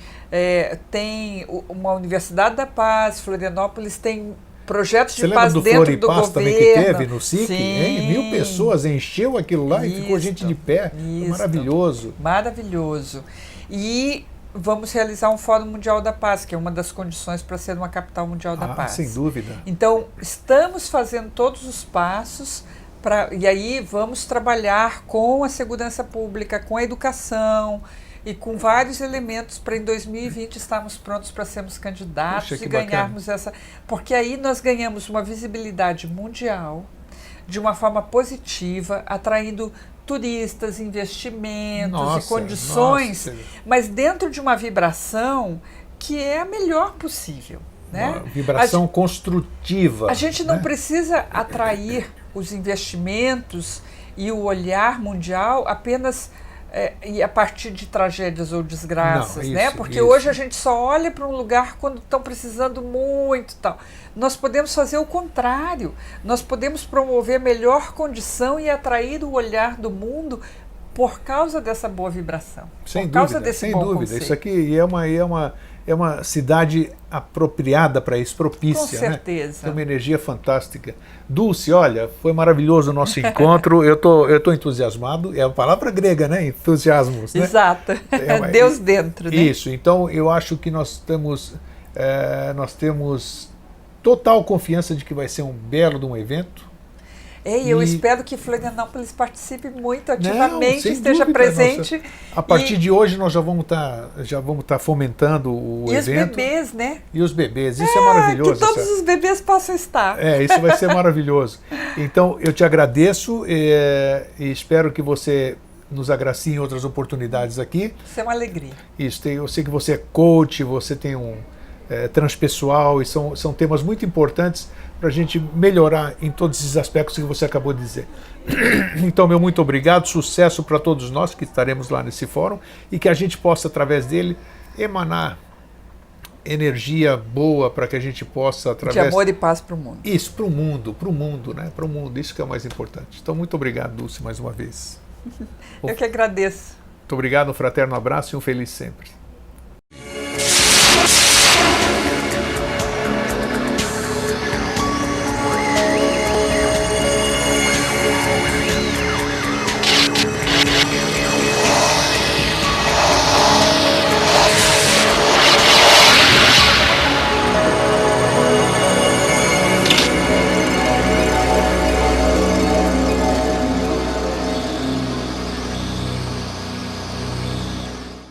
uma Universidade da Paz, Florianópolis tem projetos de paz dentro do governo. Também que teve no SIC, hein? 1.000 pessoas, encheu aquilo lá e ficou gente de pé. Maravilhoso. Maravilhoso. E vamos realizar um Fórum Mundial da Paz, que é uma das condições para ser uma capital mundial da paz. Sem dúvida. Então, estamos fazendo todos os passos e aí vamos trabalhar com a segurança pública, com a educação e com vários elementos para em 2020 estarmos prontos para sermos candidatos e ganharmos essa... Porque aí nós ganhamos uma visibilidade mundial de uma forma positiva, atraindo turistas, investimentos e condições, mas dentro de uma vibração que é a melhor possível. Né? Uma vibração construtiva. A gente não precisa atrair os investimentos e o olhar mundial apenas e a partir de tragédias ou desgraças, Não, né? isso, Porque isso. hoje a gente só olha para um lugar quando estão precisando muito, tal. Nós podemos fazer o contrário. Nós podemos promover melhor condição e atrair o olhar do mundo por causa dessa boa vibração. Sem por causa dúvida, desse sem bom dúvida. conceito. Isso aqui é uma cidade apropriada para isso, propícia. Com certeza. Né? Tem uma energia fantástica. Dulce, olha, foi maravilhoso o nosso encontro. Eu tô entusiasmado. É a palavra grega, né? Entusiasmos. Né? Exato. Deus dentro. Né? Isso. Então, eu acho que nós temos total confiança de que vai ser um belo de um evento. E eu espero que Florianópolis participe muito ativamente, esteja dúvida, presente. A partir de hoje nós já vamos estar fomentando o evento. E os bebês, né? E os bebês, isso é maravilhoso. Que todos os bebês possam estar. Isso vai ser maravilhoso. Então, eu te agradeço e espero que você nos agracie em outras oportunidades aqui. Isso é uma alegria. Isso, eu sei que você é coach, você tem transpessoal, e são temas muito importantes para a gente melhorar em todos esses aspectos que você acabou de dizer. Então, meu muito obrigado, sucesso para todos nós que estaremos lá nesse fórum e que a gente possa, através dele, emanar energia boa para que a gente possa, através... De amor e paz para o mundo. Isso, para o mundo, né? Para o mundo, isso que é o mais importante. Então, muito obrigado, Dulce, mais uma vez. Eu que agradeço. Muito obrigado, um fraterno abraço e um feliz sempre.